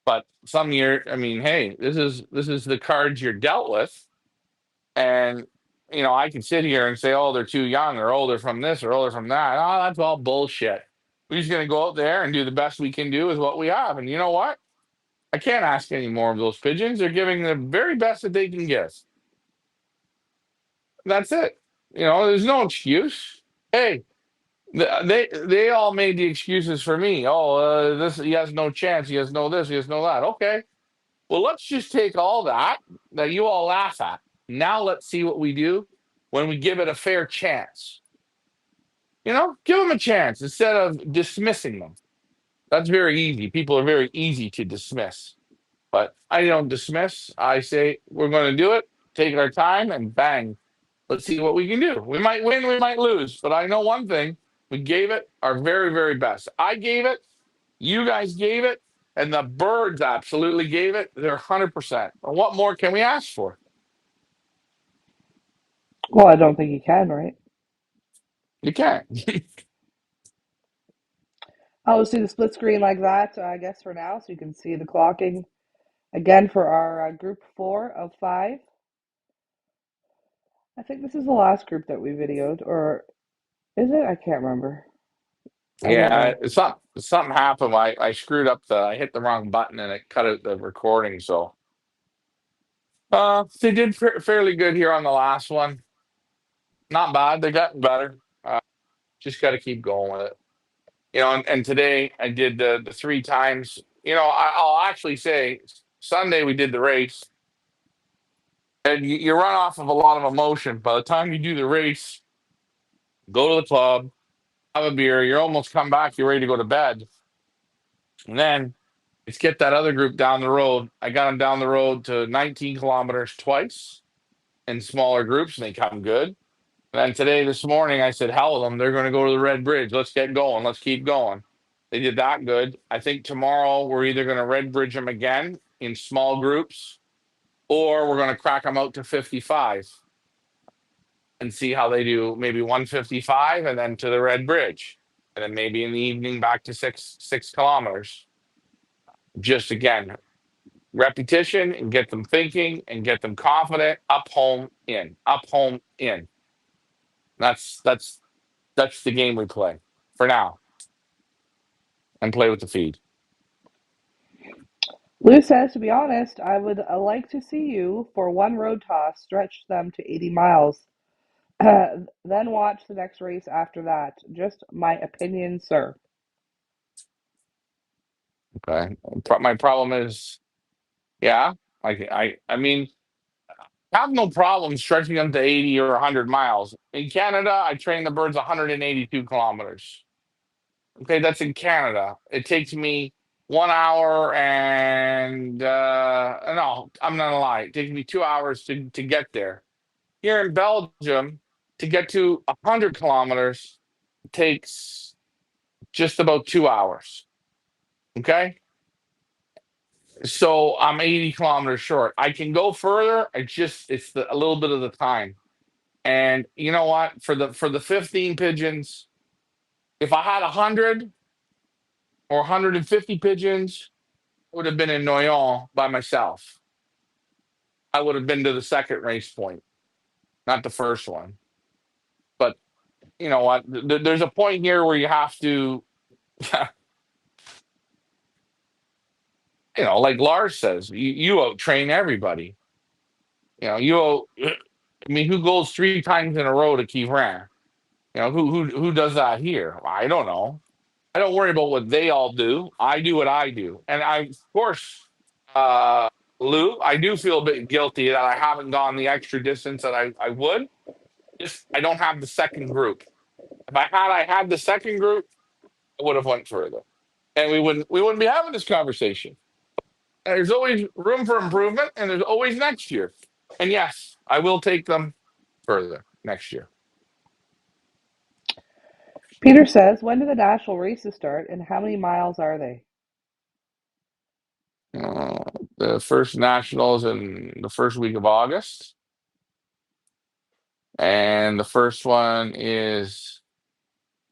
But some year, I mean, hey, this is the cards you're dealt with, and I can sit here and say, oh, they're too young, or oh, they're from this, or oh, they're from that. Oh, that's all bullshit. We're just gonna go out there and do the best we can do with what we have, and you know what? I can't ask any more of those pigeons. They're giving the very best that they can give. That's it. There's no excuse. Hey, they all made the excuses for me. Oh, this he has no chance. He has no this. He has no that. Okay. Well, let's just take all that you all laugh at. Now let's see what we do when we give it a fair chance. Give them a chance instead of dismissing them. That's very easy. People are very easy to dismiss. But I don't dismiss. I say we're going to do it. Take our time and bang. Let's see what we can do. We might win, we might lose, but I know one thing: we gave it our very, very best. I gave it, you guys gave it, and the birds absolutely gave it. They're 100%. What more can we ask for? Well, I don't think you can, right? You can't. I'll see the split screen like that, I guess, for now, so you can see the clocking again for our group 4 of 5. I think this is the last group that we videoed, or is it? I can't remember. I don't Yeah, know. something happened. I screwed up I hit the wrong button and it cut out the recording. So they did fairly good here on the last one. Not bad. They got better. Just got to keep going with it. And today I did the 3 times. I'll actually say Sunday we did the race, and you run off of a lot of emotion. By the time you do the race, go to the club, have a beer, you're almost come back, you're ready to go to bed, and then let's get that other group down the road. I got them down the road to 19 kilometers twice in smaller groups, and they come good. And then today, this morning, I said, hell with them. They're going to go to the Red Bridge. Let's get going. Let's keep going. They did that good. I think tomorrow we're either going to Red Bridge them again in small groups, or we're going to crack them out to 55 and see how they do. Maybe 155 and then to the Red Bridge. And then maybe in the evening back to 6 kilometers. Just again, repetition and get them thinking and get them confident. Up, home, in. Up, home, in. That's the game we play for now, and play with the feed. Lou says, to be honest, I would like to see you for one road toss stretch them to 80 miles. Then watch the next race after that. Just my opinion, sir. Okay. My problem is, yeah, I mean, I have no problem stretching them to 80 or 100 miles. In Canada, I train the birds 182 kilometers. Okay, that's in Canada. It takes me 1 hour and no, I'm not gonna lie. It takes me 2 hours to get there. Here in Belgium, to get to 100 kilometers takes just about 2 hours. Okay. So I'm 80 kilometers short. I can go further. It's a little bit of the time. And you know what? For the 15 pigeons, if I had 100 or 150 pigeons, I would have been in Noyon by myself. I would have been to the second race point, not the first one. But you know what? There's a point here where you have to, like Lars says, you out train everybody. I mean, who goes 3 times in a row to Kivran? Who does that here? I don't know. I don't worry about what they all do. I do what I do, and of course, uh, Lou, I do feel a bit guilty that I haven't gone the extra distance that I would. Just I don't have the second group. If I had the second group, I would have went further, and we wouldn't be having this conversation. And there's always room for improvement, and there's always next year. And yes, I will take them further next year. Peter says, when do the national races start and how many miles are they? The first nationals in the first week of August, and the first one is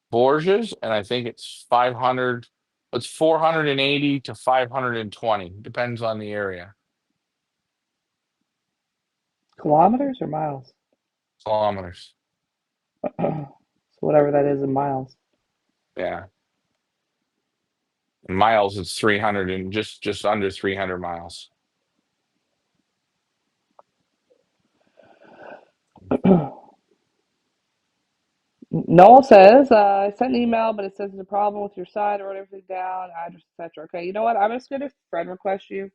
Borges, and I think it's 500. It's 480 to 520, depends on the area. Kilometers or miles? Kilometers. So whatever that is in miles. Yeah. In miles, it's 300 and just under 300 miles. Noel says, I sent an email, but it says there's a problem with your site. I wrote everything down, address, etc. Okay, you know what? I'm just going to friend request you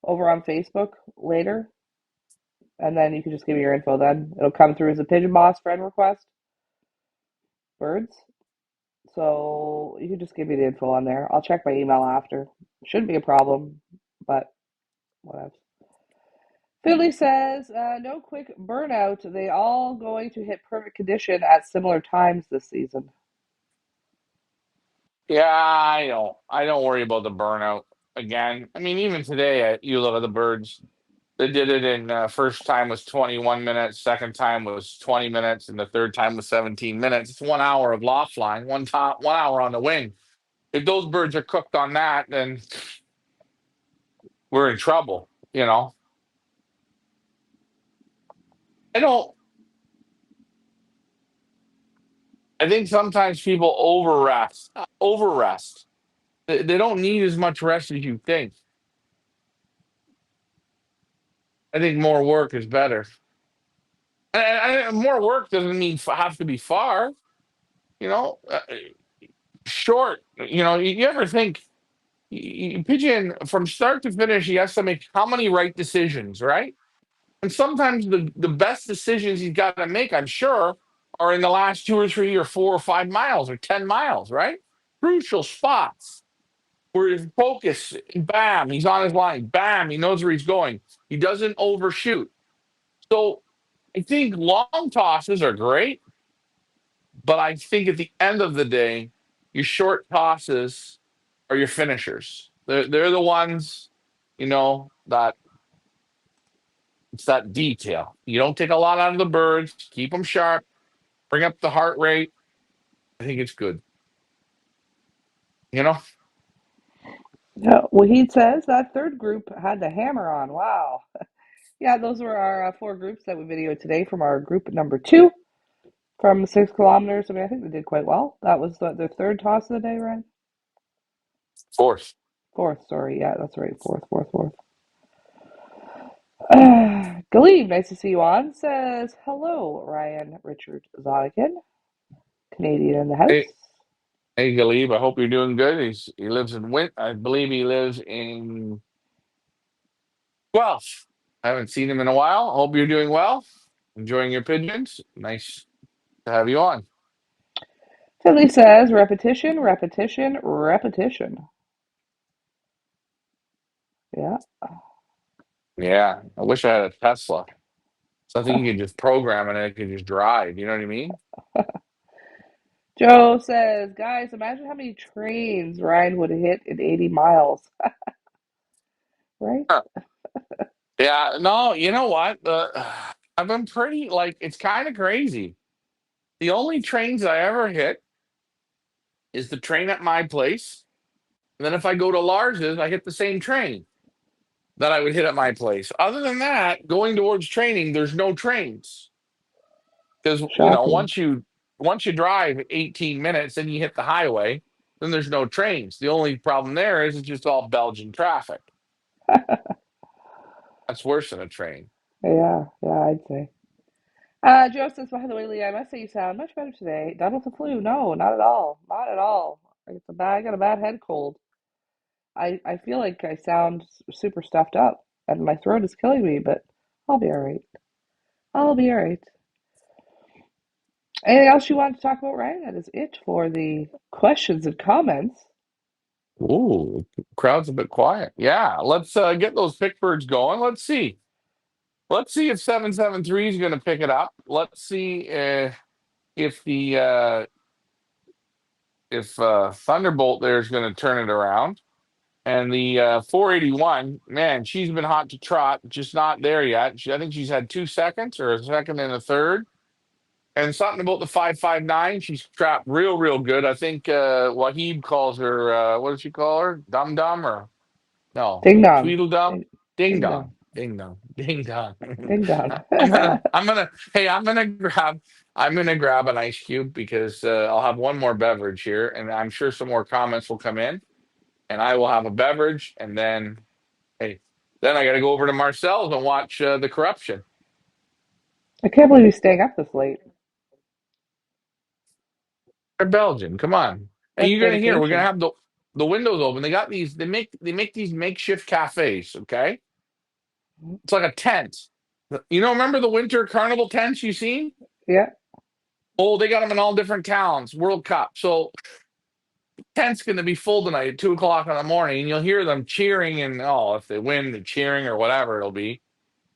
over on Facebook later, and then you can just give me your info then. It'll come through as a Pigeon Boss friend request, birds. So you can just give me the info on there. I'll check my email after. Shouldn't be a problem, but whatever. Philly says, no quick burnout. They all going to hit perfect condition at similar times this season. Yeah, I don't worry about the burnout again. I mean, even today, you look at the birds. They did it in first time was 21 minutes, second time was 20 minutes, and the third time was 17 minutes. It's 1 hour of loft flying, 1 hour on the wing. If those birds are cooked on that, then we're in trouble. I don't. I think sometimes people overrest. They don't need as much rest as you think. I think more work is better. And more work doesn't mean have to be far. You know, short. You ever think Pigeon from start to finish, he has to make how many right decisions, right? And sometimes the best decisions he's got to make, I'm sure, are in the last 2 or 3 or 4 or 5 miles or 10 miles, right? Crucial spots where his focus, bam, he's on his line, bam, he knows where he's going. He doesn't overshoot. So I think long tosses are great, but I think at the end of the day, your short tosses are your finishers. They're the ones, that it's that detail. You don't take a lot out of the birds, keep them sharp, bring up the heart rate. I think it's good. You know, Yeah, Wahid says that third group had the hammer on. Wow. Yeah, those were our four groups that we videoed today from our group number two from 6 kilometers. I mean, I think they did quite well. That was their third toss of the day, right? fourth. Fourth, sorry. Yeah, that's right. Fourth. Galebe, nice to see you on, says, hello, Ryan Richard Zonigan, Canadian in the Hey, house. hey, Galib. I hope you're doing good. He lives in Win. I believe he lives in Guelph. I haven't seen him in a while. I hope you're doing well. Enjoying your pigeons. Nice to have you on. Philly says, repetition. Yeah. Yeah, I wish I had a Tesla. Something you could just program and it could just drive. You know what I mean? Joe says, guys, imagine how many trains Ryan would hit in 80 miles, right? Huh. Yeah, no, you know what? I've been pretty like it's kind of crazy. The only trains I ever hit is the train at my place. And then if I go to Lars's, I hit the same train that I would hit at my place. Other than that, going towards training, there's no trains. Because Shocking. once you drive 18 minutes and you hit the highway, then there's no trains. The only problem there is it's just all Belgian traffic. That's worse than a train. Yeah, I'd say. Joe says, by the way, Lee, I must say you sound much better today. Done with the flu? No, not at all. Not at all. I got a bad head cold. I feel like I sound super stuffed up and my throat is killing me, but I'll be all right. I'll be all right. Anything else you want to talk about, Ryan? That is it for the questions and comments. Ooh, crowd's a bit quiet. Yeah, let's get those pick birds going. Let's see. Let's see if 773 is going to pick it up. Let's see if the if Thunderbolt there is going to turn it around. And the 481, man, she's been hot to trot, just not there yet. I think she's had 2 seconds or a second and a third. And something about the 559, she's trapped real good. I think Wahib calls her, what does she call her? Dum Dum or no, Ding dong. Tweedledum? Ding Ding dong. Dong. Ding Dong. Ding Dong. Ding dong. Hey, I'm gonna grab an ice cube because I'll have one more beverage here, and I'm sure some more comments will come in, and I will have a beverage, and then hey, then I got to go over to Marcel's and watch the corruption. I can't believe he's staying up this late. They're Belgian, come on. And That's you're gonna hear we're gonna dedication. have the windows open. They got these. They make these makeshift cafes. Okay, it's like a tent. Remember the winter carnival tents you seen? Yeah. Oh, they got them in all different towns. World Cup. So tent's gonna be full tonight at 2 o'clock in the morning, and you'll hear them cheering and if they win, the cheering or whatever it'll be.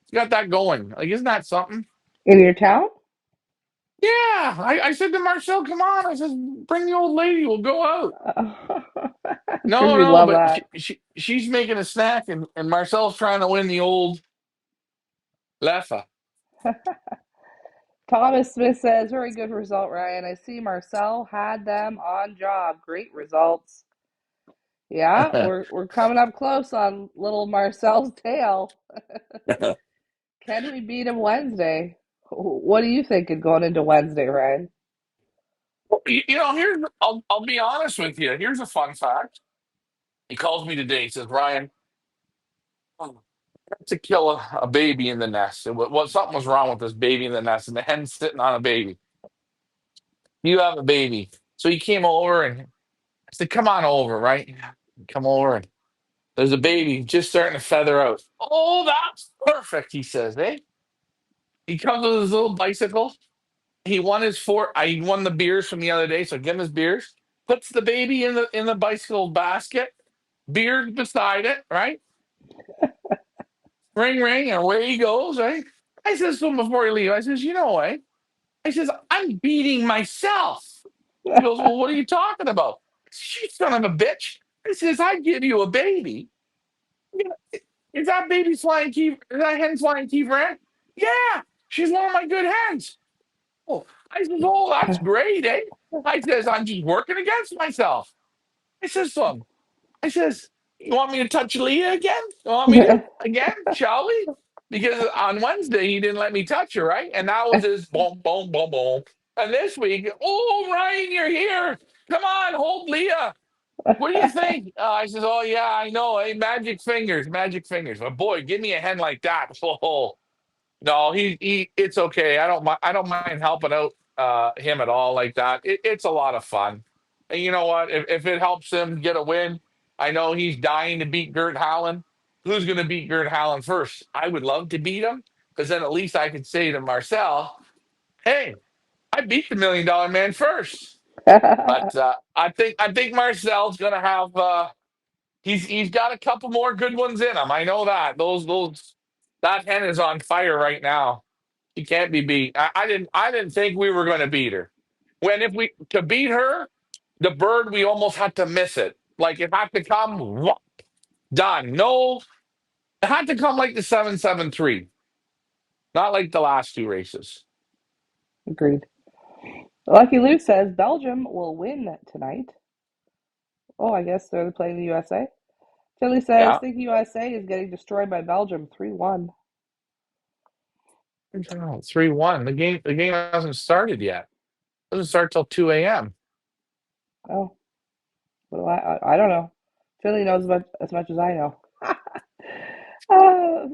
It's got that going. Like, isn't that something? In your town? Yeah, I said to Marcel, come on. I said, bring the old lady. We'll go out. No, Kirby no, love but that. she's making a snack, and Marcel's trying to win the old Leffa. Thomas Smith says, very good result, Ryan. I see Marcel had them on job. Great results. Yeah, we're coming up close on little Marcel's tail. Can we beat him Wednesday? What are you thinking going into Wednesday, Ryan? Here's I'll be honest with you. Here's a fun fact. He calls me today. He says, Ryan, to kill a baby in the nest. Something was wrong with this baby in the nest, and the hen's sitting on a baby. You have a baby. So he came over, and I said, come on over, right? Come over, and there's a baby just starting to feather out. Oh, that's perfect, he says, eh? He comes with his little bicycle. He won the beers from the other day, so give him his beers. Puts the baby in the bicycle basket, beers beside it, right? Ring ring, and away he goes, right? I says to him before he leaves, I says, eh? I says, I'm beating myself. He goes, well, what are you talking about? She son of a bitch. I says, I give you a baby. You know, Is that baby flying key? Is that hen flying key for hen? Yeah, she's one of my good hens. Oh, I says, oh, that's great, eh? I says, I'm just working against myself. I says to him, I says, you want me to touch Leah again? You want me to again? Shall we? Because on Wednesday he didn't let me touch her, right? And that was his boom, boom, boom, boom. And this week, oh, Ryan, you're here. Come on, hold Leah. What do you think? I says, oh yeah, I know. Hey, magic fingers, magic fingers. But boy, give me a hen like that. Oh, no, it's okay. I don't mind helping out him at all like that. It's a lot of fun. And you know what? If it helps him get a win, I know he's dying to beat Gert Hallen. Who's going to beat Gert Hallen first? I would love to beat him because then at least I could say to Marcel, "Hey, I beat the $1 million man first." But I think Marcel's going to have he's got a couple more good ones in him. I know that those that hen is on fire right now. She can't be beat. I didn't think we were going to beat her. When if we to beat her, the bird we almost had to miss it. Like it had to come done. No, it had to come like the 773, not like the last two races. Agreed. Lucky Lou says Belgium will win tonight. Oh, I guess they're playing the USA. Philly says, Yeah, think USA is getting destroyed by Belgium 3-1. 3-1. The game hasn't started yet. It doesn't start till 2 a.m. Oh, what do I don't know. Philly knows as much as I know.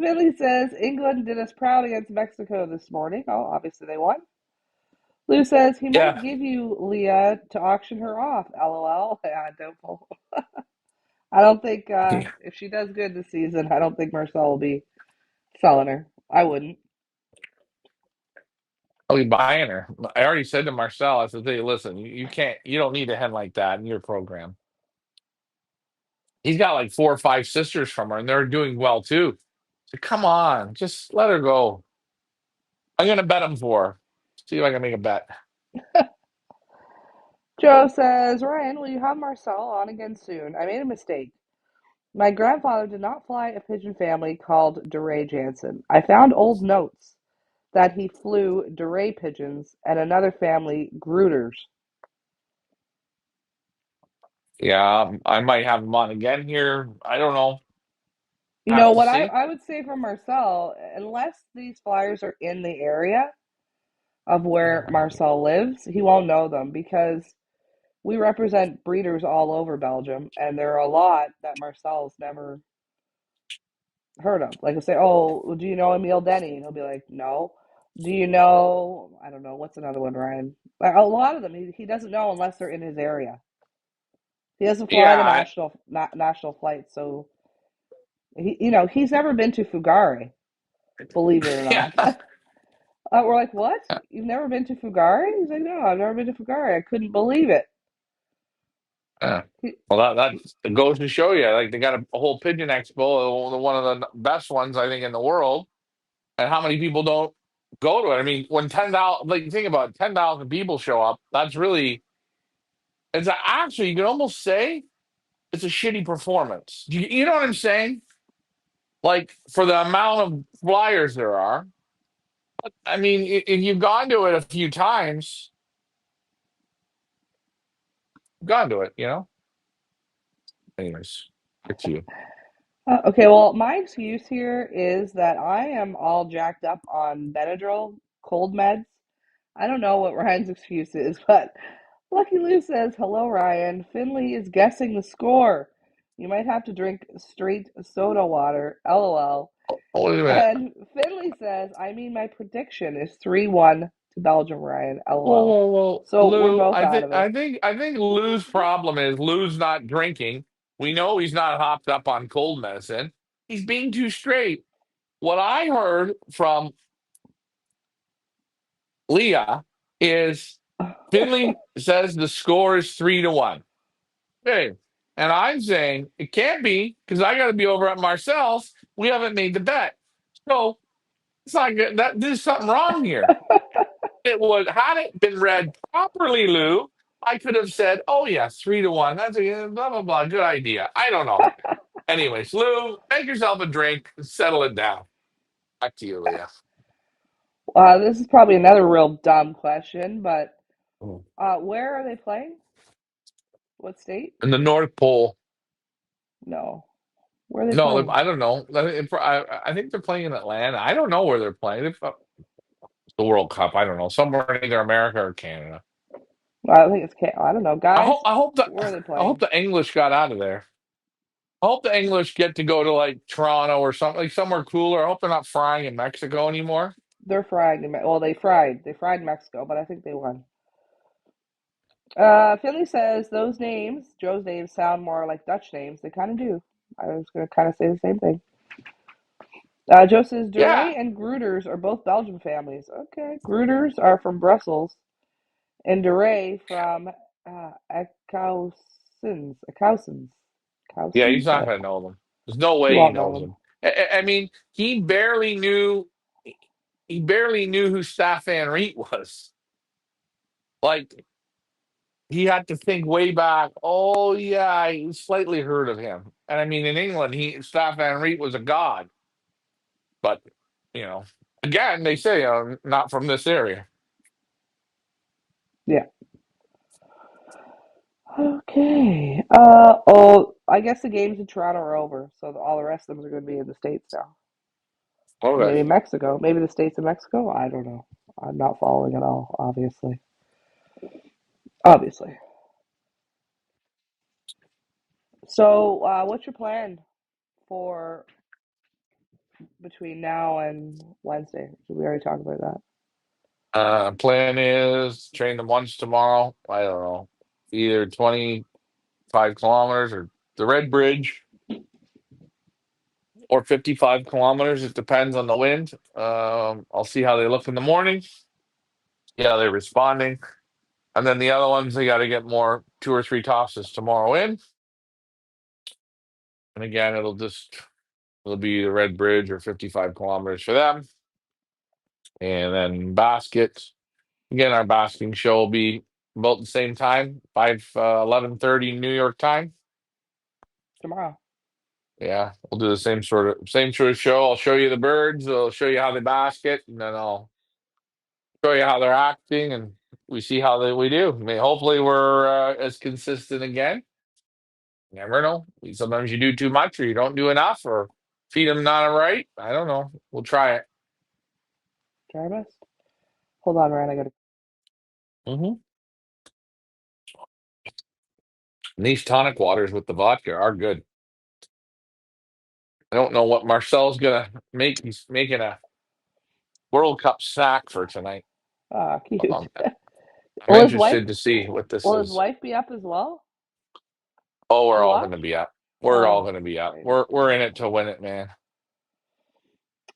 Philly says England did us proud against Mexico this morning. Oh, obviously they won. Lou says he might Yeah. give you Leah to auction her off. LOL. Yeah, doubtful. I don't think if she does good this season, I don't think Marcel will be selling her. I wouldn't. I'll be buying her. I already said to Marcel, I said, hey, listen, you can't, you don't need a hen like that in your program. He's got like 4 or 5 sisters from her, and they're doing well too. So come on, just let her go. I'm gonna bet him for her. See if I can make a bet. Joe says, Ryan, will you have Marcel on again soon? I made a mistake. My grandfather did not fly a pigeon family called DeRay Jansen. I found old notes that he flew DeRay pigeons and another family, Gruters. Yeah, I might have him on again here. I don't know. You Have know to what see. I would say for Marcel, unless these flyers are in the area of where Marcel lives, he won't know them because we represent breeders all over Belgium, and there are a lot that Marcel's never heard of. Like I say, oh, well, do you know Emile Denny? And he'll be like, no. Do you know? I don't know. What's another one, Ryan? A lot of them he doesn't know unless they're in his area. He doesn't fly the Yeah, national flights, so he's never been to Fugare, believe it or yeah. not. We're like, what? You've never been to Fugare? He's like, no, I've never been to Fugare. I couldn't believe it. Yeah. He, Well, that goes to show you, like they got a whole pigeon expo, one of the best ones I think in the world, and how many people don't go to it? I mean, when 10,000, like think about it, 10,000 people show up, that's really actually you can almost say it's a shitty performance. You know what I'm saying? Like for the amount of flyers there are. I mean, if you've gone to it a few times, you've gone to it, you know. Anyways, it's you. okay, well, my excuse here is that I am all jacked up on Benadryl cold meds. I don't know what Ryan's excuse is, but Lucky Lou says, hello, Ryan. Finley is guessing the score. You might have to drink straight soda water. LOL. Oh, wait a minute. And Finley says, I mean, my prediction is 3-1 to Belgium, Ryan. Whoa, LOL. whoa, whoa, So we're Lou. both out of it. I think Lou's problem is Lou's not drinking. We know he's not hopped up on cold medicine. He's being too straight. What I heard from Leah is Finley says the score is 3-1. Okay. And I'm saying it can't be because I got to be over at Marcel's. We haven't made the bet. So it's not good. There's something wrong here. It was had it been read properly, Lou, I could have said, "Oh yeah, 3-1. That's a blah blah blah. Good idea." I don't know. Anyways, Lou, make yourself a drink, settle it down. Back to you, Leah. This is probably another real dumb question, but Mm. where are they playing? What state? In the North Pole. No. Where are they No, playing? I don't know. I think they're playing in Atlanta. I don't know where they're playing. The World Cup. I don't know. Somewhere in either America or Canada. I think it's I don't know, guys. Where are they I hope playing? the English got out of there. I hope the English get to go to like Toronto or something, like somewhere cooler. I hope they're not frying in Mexico anymore. They're fried. Well, they fried Mexico, but I think they won. Finley says those names, Joe's names, sound more like Dutch names. They kind of do. I was going to kind of say the same thing. Joe says Yeah, Duray and Gruters are both Belgian families. Okay, Gruters are from Brussels and Duray from Ecousins. Ecousins. yeah, he's Ecousins? not going to know them. There's no He way he won't know knows them. them. I mean, he barely knew. He barely knew who Staffan Reet was. Like he had to think way back. Oh yeah, I slightly heard of him. And I mean, in England, he Staffan Reet was a god. But you know, again, they say not from this area. Yeah. Okay. I guess the games in Toronto are over, so all the rest of them are going to be in the States now. Or Okay. maybe Mexico. Maybe the States of Mexico. I don't know. I'm not following at all, obviously. Obviously. So, what's your plan for between now and Wednesday? Did we already talk about that? Plan is train them once tomorrow. I don't know, either 25 kilometers or the Red Bridge or 55 kilometers. It depends on the wind. I'll see how they look in the morning. Yeah, they're responding. And then the other ones, they got to get more 2 or 3 tosses tomorrow in. And again, it'll be the Red Bridge or 55 kilometers for them. And then baskets. Again, our basking show will be about the same time, 11:30 New York time. Tomorrow. Yeah, we'll do the same sort of show. I'll show you the birds. I'll show you how they basket, and then I'll show you how they're acting, and we see how we do. I mean, hopefully, we're as consistent again. You never know. Sometimes you do too much, or you don't do enough, or feed them not right. I don't know. We'll try it. Try our best. Hold on, Ryan. I gotta. Hmm. And these tonic waters with the vodka are good. I don't know what Marcel's gonna make. He's making a World Cup snack for tonight. Ah, cute. Um, I'm Will his wife? interested to see what this Will his is. wife be up as well Oh, we're to all going watch? to be up. We're all Oh, going to be up. right. We're in it to win it, man.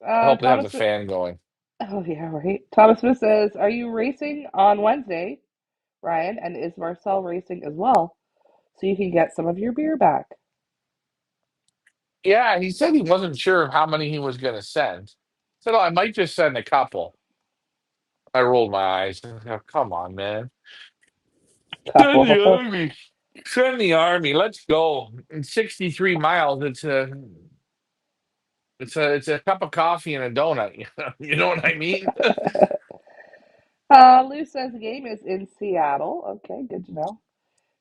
I hope they have Thomas. the fan going. Oh yeah, right. Thomas Smith says, "Are you racing on Wednesday, Ryan? And is Marcel racing as well, so you can get some of your beer back?" Yeah, he said he wasn't sure of how many he was going to send. Said, "Oh, I might just send a couple." I rolled my eyes. Oh, come on, man. Send the Couple. army. Send the army. Let's go. In 63 miles, it's a cup of coffee and a donut. You know what I mean? Lou says the game is in Seattle. Okay, good to know.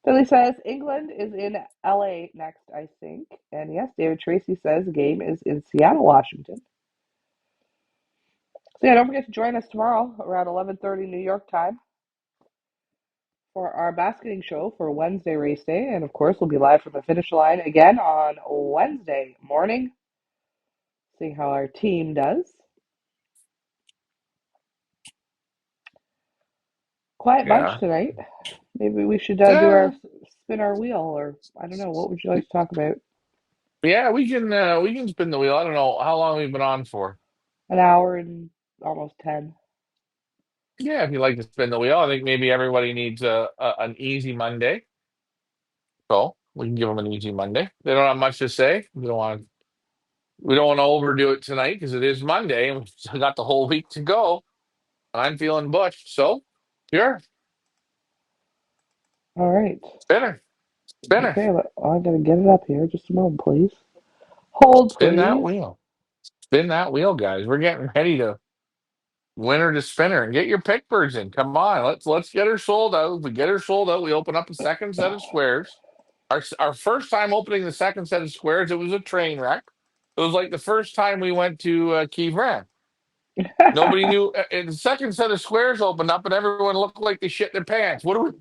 Billy says England is in LA next, I think. And yes, David Tracy says the game is in Seattle, Washington. So yeah, don't forget to join us tomorrow around 11:30 New York time for our basketing show for Wednesday race day. And of course, we'll be live from the finish line again on Wednesday morning, seeing how our team does. Quiet bunch Yeah. tonight. Maybe we should do Yeah. our spin our wheel, or I don't know. What would you like to talk about? Yeah, we can spin the wheel. I don't know how long we've been on for. An hour and almost 10. Yeah, if you like to spin the wheel, I think maybe everybody needs an easy Monday. So we can give them an easy Monday. They don't have much to say. We don't want to overdo it tonight because it is Monday and we've still got the whole week to go. And I'm feeling bushed. So sure, All right. spinner, spinner, Okay, I gotta get it up here. Just a moment, please. Hold, spin that please. wheel. Spin that wheel, guys. We're getting ready to winner to spinner and get your pick birds in. Come on, let's get her sold out. If we get her sold out, we open up a second set of squares. Our first time opening the second set of squares, it was a train wreck. It was like the first time we went to Key Brand. Nobody knew. And the second set of squares opened up, and everyone looked like they shit their pants. What do we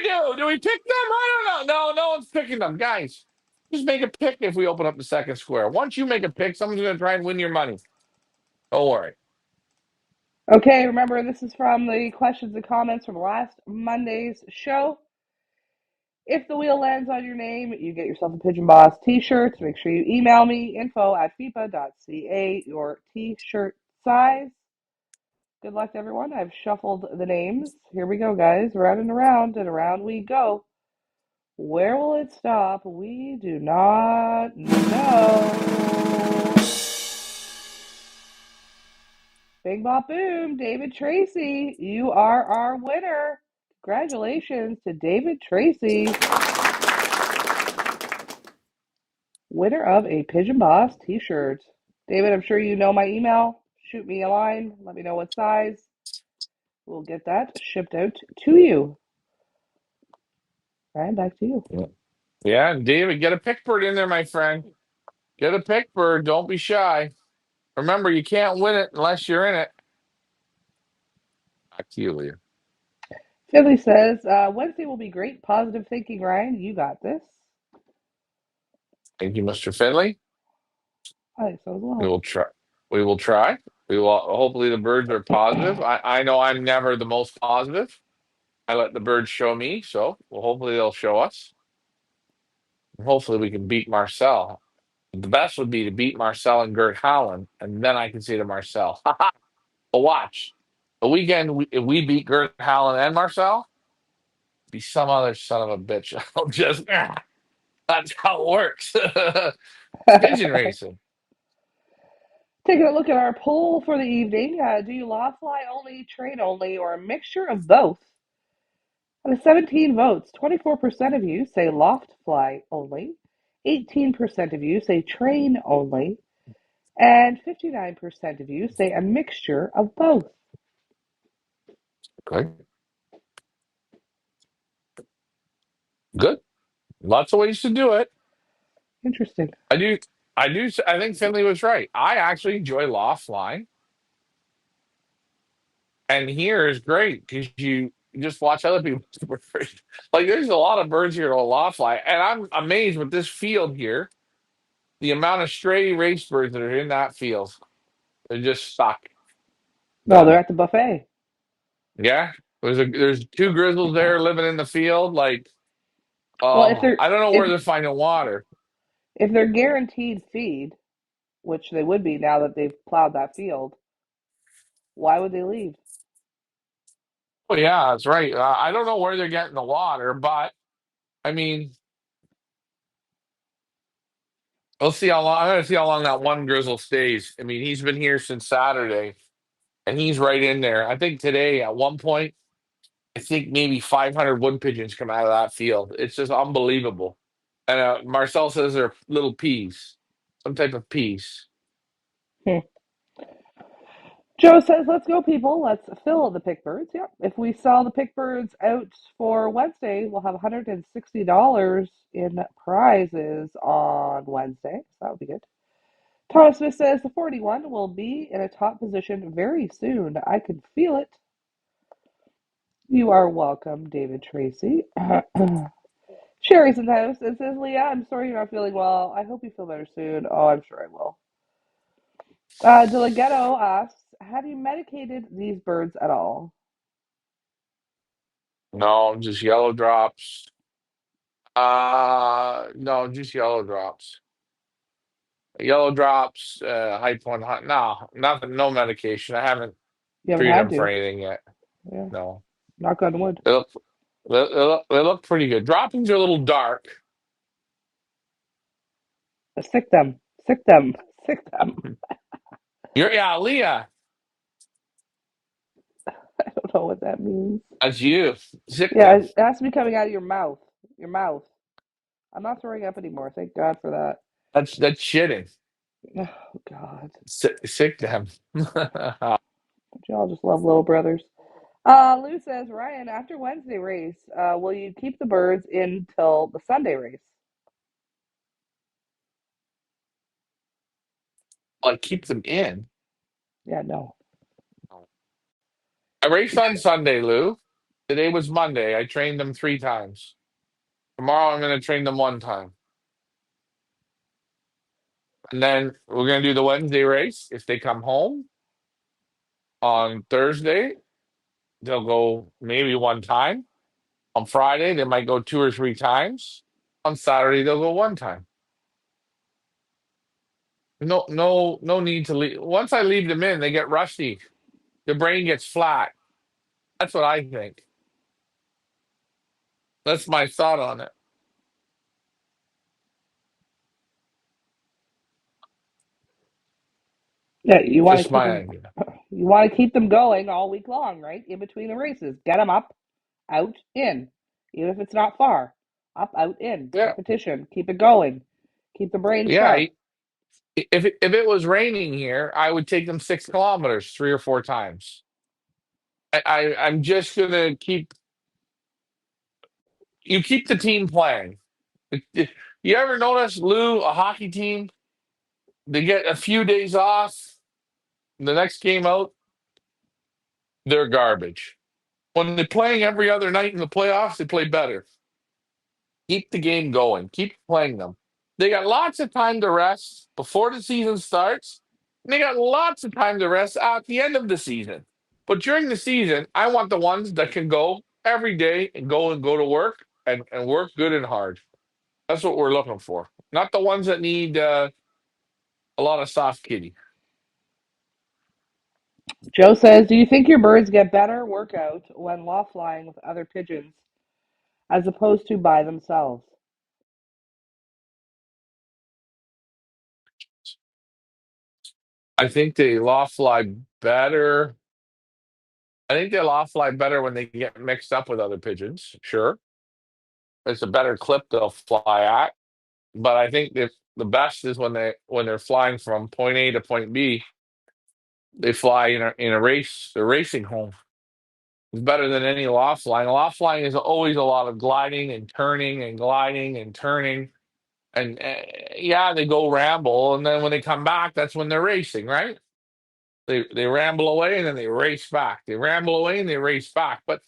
do? Do we pick them? I don't know. No, no one's picking them, guys. Just make a pick if we open up the second square. Once you make a pick, someone's going to try and win your money. Don't worry. Okay, remember this is from the questions and comments from last Monday's show. If the wheel lands on your name, you get yourself a Pigeon Boss t-shirt. Make sure you email me info@fipa.ca your t-shirt size. Good luck to everyone. I've shuffled the names. Here we go, guys. Round and around we go. Where will it stop? We do not know. Bing bop boom, David Tracy, you are our winner. Congratulations to David Tracy, winner of a Pigeon Boss t-shirt. David, I'm sure you know my email. Shoot me a line. Let me know what size. We'll get that shipped out to you. Ryan, back to you. Yeah, yeah, David, get a pick bird in there, my friend. Get a pick bird. Don't be shy. Remember, you can't win it unless you're in it. Back to you, Leah. Philly says, Wednesday will be great. Positive thinking, Ryan. You got this. Thank you, Mr. Finley. I think so as We well. will try. We will try. We will. Hopefully, the birds are positive. I know I'm never the most positive. I let the birds show me, so well, hopefully they'll show us. And hopefully, we can beat Marcel. The best would be to beat Marcel and Gert Holland, and then I can say to Marcel, "Ha ha! But watch, the weekend if we beat Gert Holland and Marcel, be some other son of a bitch. I'll just that's how it works. It's pigeon racing. Taking a look at our poll for the evening. Do you loft fly only, train only, or a mixture of both? Out of 17 votes, 24% of you say loft fly only, 18% of you say train only, and 59% of you say a mixture of both. Okay, good. Lots of ways to do it. Interesting. I do. I do. I think Finley was right. I actually enjoy loft flying, and here is great because you just watch other people. Like there's a lot of birds here to loft fly, and I'm amazed with this field here. The amount of stray race birds that are in that field. They're just stuck. No, they're Done. at the buffet. Yeah. There's two grizzles there living in the field. Like, Well, if oh, they're I don't know if where they're finding water. if they're guaranteed feed, which they would be now that they've plowed that field, why would they leave? Oh yeah, that's right. I don't know where they're getting the water, but I mean, we'll see how long. I'm gonna see how long that one grizzle stays. I mean, he's been here since Saturday, and he's right in there. I think today, at one point, I think maybe 500 wood pigeons come out of that field. It's just unbelievable. And Marcel says they're little peas, some type of peas. Hmm. Joe says, "Let's go, people. Let's fill the pick birds." Yep. If we sell the pick birds out for Wednesday, we'll have $160 in prizes on Wednesday. So that would be good. Thomas Smith says the 41 will be in a top position very soon. I can feel it. You are welcome, David Tracy. Sherry's in the house and says, "Leah, I'm sorry you're not feeling well. I hope you feel better soon." Oh, I'm sure I will. Deleghetto asks, "Have you medicated these birds at all?" No, just yellow drops. No, just yellow drops. Yellow drops, hype 100. No, nothing, no medication. I haven't You haven't treated had them for to. anything yet. Yeah. No. Knock on wood. They look, they look pretty good. Droppings are a little dark. Sick them. Sick them. Sick them. Yeah, Leah, I don't know what that means. that's you. Sick Yeah, them. it has to be coming out of your mouth. Your mouth. I'm not throwing up anymore. Thank God for that. That's shitting. Oh, God. Sick them. Don't you all just love little brothers? Lou says, Ryan, after Wednesday race, will you keep the birds until the Sunday race? Like keep them in. Yeah, no. I raced on Sunday, Lou. Today was Monday. I trained them 3 times. Tomorrow I'm going to train them 1 time. And then we're going to do the Wednesday race. If they come home on Thursday, they'll go maybe 1 time. On Friday, they might go 2 or 3 times. On Saturday, they'll go 1 time. No, no, no need to leave. Once I leave them in, they get rusty. The brain gets flat. That's what I think. That's my thought on it. Yeah, you want to Just keep my them. idea. You want to keep them going all week long, right? In between the races, get them up, out, in, even if it's not far. Up, out, in. Yeah, Repetition. Keep it going. Keep the brain yeah. sharp. If it was raining here, I would take them 6 kilometers 3 or 4 times. I'm just gonna keep you keep the team playing. You ever notice, Lou, a hockey team, they get a few days off, the next game out, they're garbage. When they're playing every other night in the playoffs, they play better. Keep the game going. Keep playing them. They got lots of time to rest before the season starts. And they got lots of time to rest at the end of the season. But during the season, I want the ones that can go every day and go to work and work good and hard. That's what we're looking for. Not the ones that need a lot of soft kitty. Joe says, "Do you think your birds get better workout when loft flying with other pigeons as opposed to by themselves?" I think they loft fly better. I think they loft fly better when they get mixed up with other pigeons. Sure. It's a better clip they'll fly at. But I think that the best is when they're flying from point A to point B, they fly in a race. They're racing home. It's better than any loft flying. Loft flying is always a lot of gliding and turning and gliding and turning. And yeah, they go ramble, and then when they come back, that's when they're racing, right? They ramble away and then they race back. They ramble away and they race back. But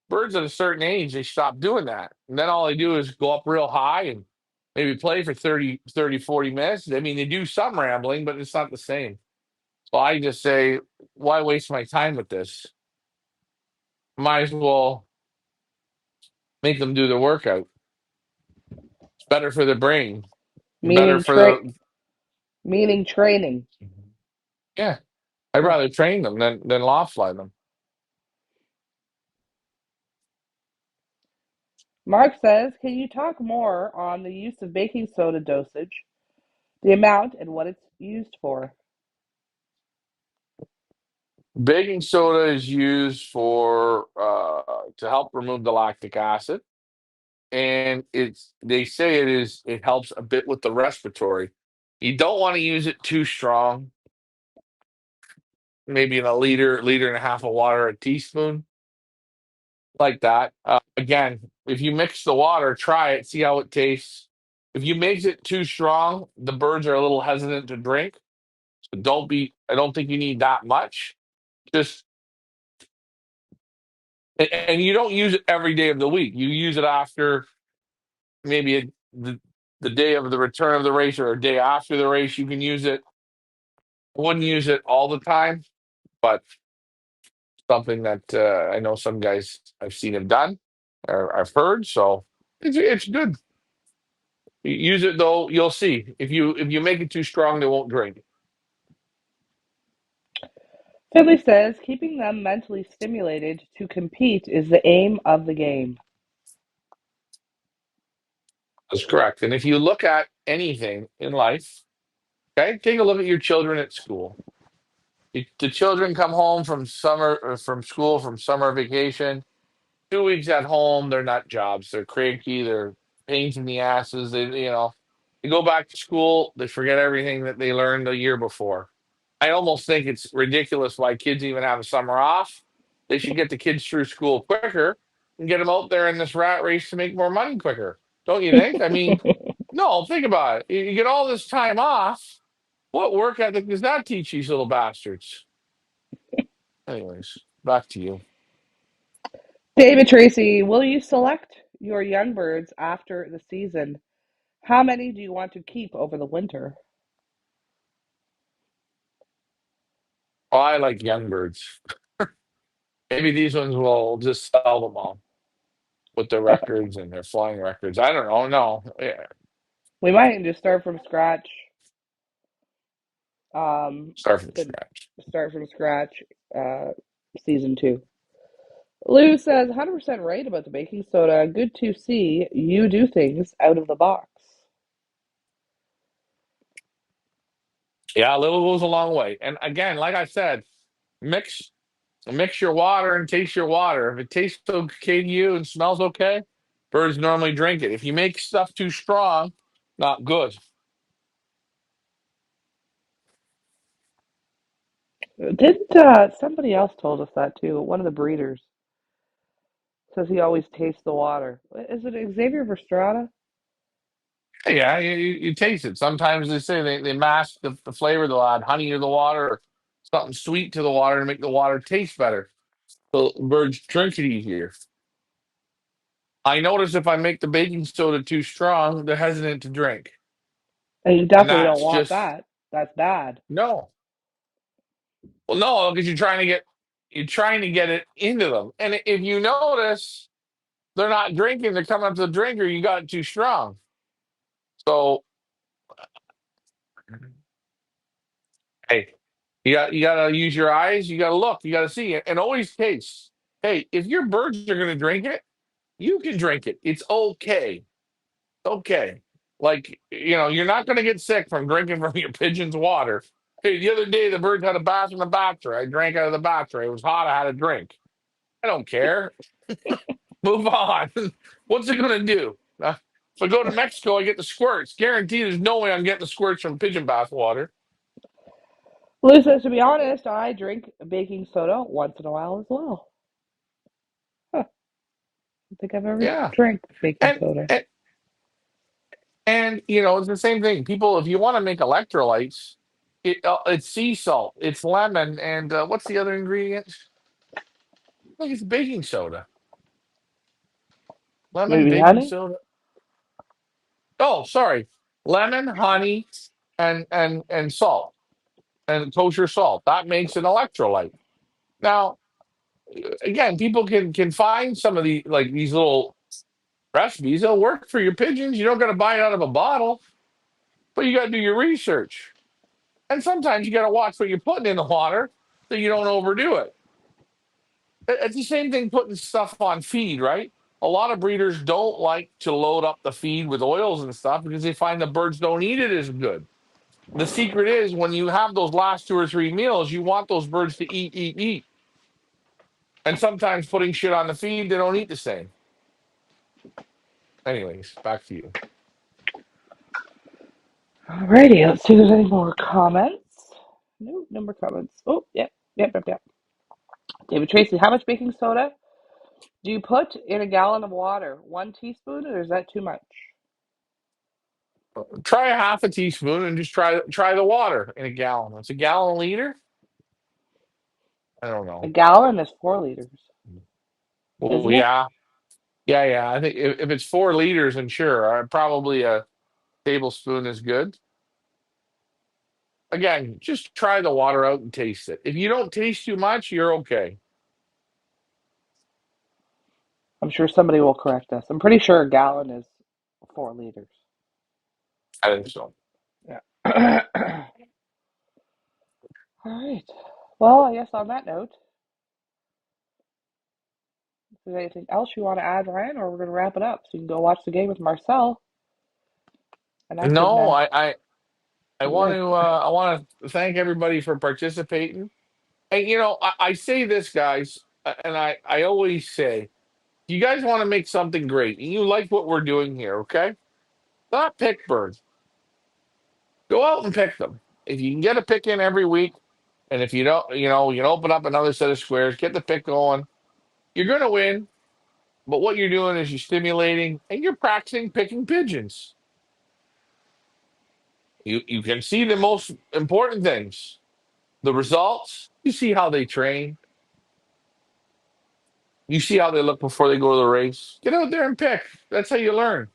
birds at a certain age, they stop doing that. And then all they do is go up real high and maybe play for 40 minutes. I mean, they do some rambling, but it's not the same. So I just say, why waste my time with this? Might as well make them do the workout. It's better for the brain. Better Meaning for tra- the meaning training. yeah. I'd Yeah. rather train them than loft fly them. Mark says, can you talk more on the use of baking soda dosage, the amount, and what it's used for? Baking soda is used for to help remove the lactic acid, and they say it helps a bit with the respiratory. You don't want to use it too strong, maybe in a liter and a half of water, a teaspoon like that. Again, if you mix the water, try it, see how it tastes. If you mix it too strong, the birds are a little hesitant to drink. So don't be. I don't think you need that much. Just and you don't use it every day of the week. You use it after maybe the day of the return of the race or a day after the race. You can use it. I wouldn't use it all the time, but something that I know some guys I've seen have done or I've heard. So it's good. Use it though. You'll see if you make it too strong, they won't drink. Finley says, keeping them mentally stimulated to compete is the aim of the game. That's correct. And if you look at anything in life, okay, take a look at your children at school. The children come home from summer or from school from summer vacation. 2 weeks at home, they're not jobs. They're cranky. They're pains in the asses. They go back to school. They forget everything that they learned the year before. I almost think it's ridiculous why kids even have a summer off. They should get the kids through school quicker and get them out there in this rat race to make more money quicker. Don't you think? I mean, no, think about it. You get all this time off. What work ethic does that teach these little bastards? Anyways, back to you. David Tracy, will you select your young birds after the season? How many do you want to keep over the winter? Oh, I like young birds. Maybe these ones will just sell them all with their records and their flying records. I don't know. No, yeah, We might just start from scratch. Um, start from the scratch. start from scratch. Uh, season two. Lou says 100% right about the baking soda. Good to see you do things out of the box. Yeah, a little goes a long way. And again, like I said, mix mix your water and taste your water. If it tastes okay to you and smells okay, birds normally drink it. If you make stuff too strong, not good. Didn't somebody else told us that too? One of the breeders says he always tastes the water. Is it Xavier Verstrada? Yeah, you taste it. Sometimes they say they mask the flavor. They'll add honey to the water or something sweet to the water to make the water taste better. So birds drink it easier. I notice if I make the baking soda too strong, they're hesitant to drink. And you And definitely don't that's want just that. That's bad. no. Well, no, because you're trying to get it into them. And if you notice they're not drinking, they're coming up to the drinker, you got it too strong. So hey, you gotta use your eyes, you gotta look, you gotta see it, and always taste. Hey, if your birds are gonna drink it, you can drink it. It's okay. Okay. Like, you're not going to get sick from drinking from your pigeon's water. Hey, the other day, the birds had a bath in the bath tray. I drank out of the bath tray. It was hot. I had a drink. I don't care. Move on. What's it going to do? If I go to Mexico, I get the squirts. Guaranteed, there's no way I'm getting the squirts from pigeon bath water. Lou says, to be honest, I drink baking soda once in a while as well. Huh, I don't think I've ever Yeah, drank baking and soda. and and it's the same thing. People, if you want to make electrolytes, it's sea salt, it's lemon, and what's the other ingredient? I think it's baking soda, lemon, Maybe baking honey? soda. Oh, sorry, lemon, honey, and salt and kosher salt. That makes an electrolyte. Now, again, people can find some of the like these little recipes. They'll work for your pigeons. You don't got to buy it out of a bottle, but you got to do your research. And sometimes you got to watch what you're putting in the water so you don't overdo it. It's the same thing putting stuff on feed, right? A lot of breeders don't like to load up the feed with oils and stuff because they find the birds don't eat it as good. The secret is when you have those last two or three meals, you want those birds to eat, eat, eat. And sometimes putting shit on the feed, they don't eat the same. Anyways, back to you. Alrighty, let's see if there's any more comments. No, no more comments. Oh, yep. David Tracy, how much baking soda do you put in a gallon of water? 1 teaspoon, or is that too much? Try a half a teaspoon and just try the water in a gallon. It's a gallon a liter. I don't A know. gallon is 4 liters, Well, isn't it? yeah. I think if it's 4 liters, and sure, probably a tablespoon is good. Again, just try the water out and taste it. If you don't taste too much, you're okay. I'm sure somebody will correct us. I'm pretty sure a gallon is 4 liters. I think so. Yeah. All right. Well, I guess on that note, is there anything else you want to add, Ryan, or we're going to wrap it up so you can go watch the game with Marcel, and I can No, I do want this. to thank everybody for participating. And I say this, guys, and I always say, you guys want to make something great, and you like what we're doing here, okay? Not pick birds. Go out and pick them. If you can get a pick in every week, and if you don't, you can open up another set of squares, get the pick going. You're going to win. But what you're doing is you're stimulating and you're practicing picking pigeons. You can see the most important things, the results. You see how they train. You see how they look before they go to the race. Get out there and pick. That's how you learn.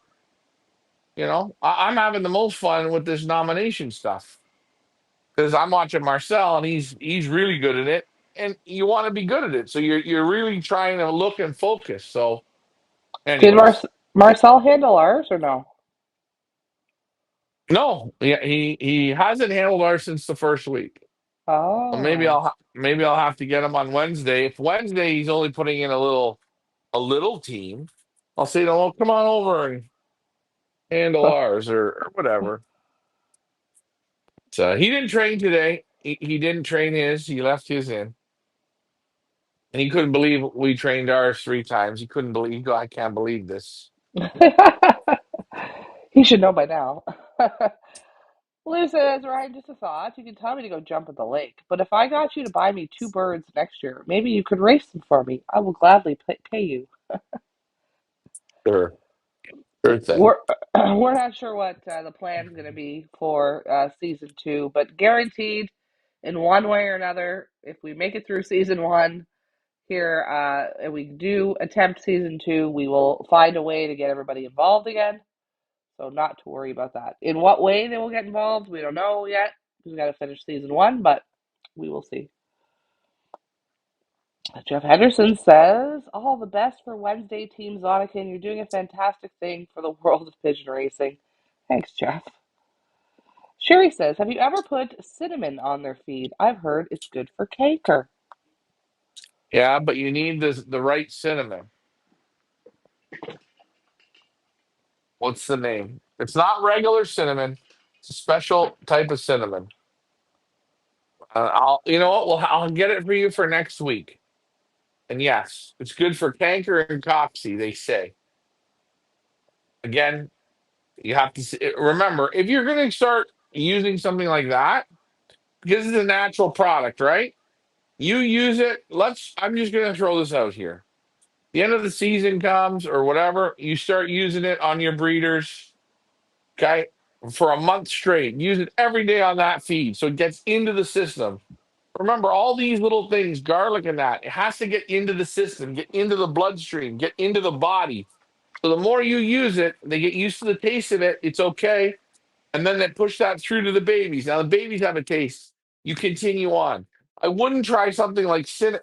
I'm having the most fun with this nomination stuff because I'm watching Marcel and he's really good at it, and you want to be good at it. So you're really trying to look and focus. So, Did anyways, Marcel handle ours or no? no, yeah, he hasn't handled ours since the first week. Well, Oh. maybe I'll have to get him on Wednesday. If Wednesday he's only putting in a little team, I'll say to him, "Oh, come on over and handle ours or whatever." So he didn't train today. He didn't train his. He left his in, and he couldn't believe we trained ours 3 times. He couldn't believe. He go, I can't believe this. He should know by now. Lou says, Ryan, just a thought. You can tell me to go jump at the lake, but if I got you to buy me 2 birds next year, maybe you could race them for me. I will gladly pay you. Sure, sure thing. We're we're not sure what the plan's going to be for season 2, but guaranteed, in one way or another, if we make it through season 1 here and we do attempt season 2, we will find a way to get everybody involved again. So not to worry about that. In what way they will get involved, we don't know yet. We got to finish season 1, but we will see. Jeff Henderson says, all the best for Wednesday, Team Zonican. You're doing a fantastic thing for the world of pigeon racing. Thanks, Jeff. Sherry says, have you ever put cinnamon on their feed? I've heard it's good for canker. Yeah, but you need the right cinnamon. What's the name? It's not regular cinnamon. It's a special type of cinnamon. You know what? Well, I'll get it for you for next week. And yes, it's good for canker and cocci, they say. Again, You have to remember if you're going to start using something like that, because it's a natural product, right? You use it. I'm just going to throw this out here. The end of the season comes or whatever, you start using it on your breeders, okay, for a month straight. Use it every day on that feed so it gets into the system. Remember, all these little things, garlic and that, it has to get into the system, get into the bloodstream, get into the body. So the more you use it, they get used to the taste of it. It's okay. And then they push that through to the babies. Now the babies have a taste. You continue on. I wouldn't try something like cinnamon.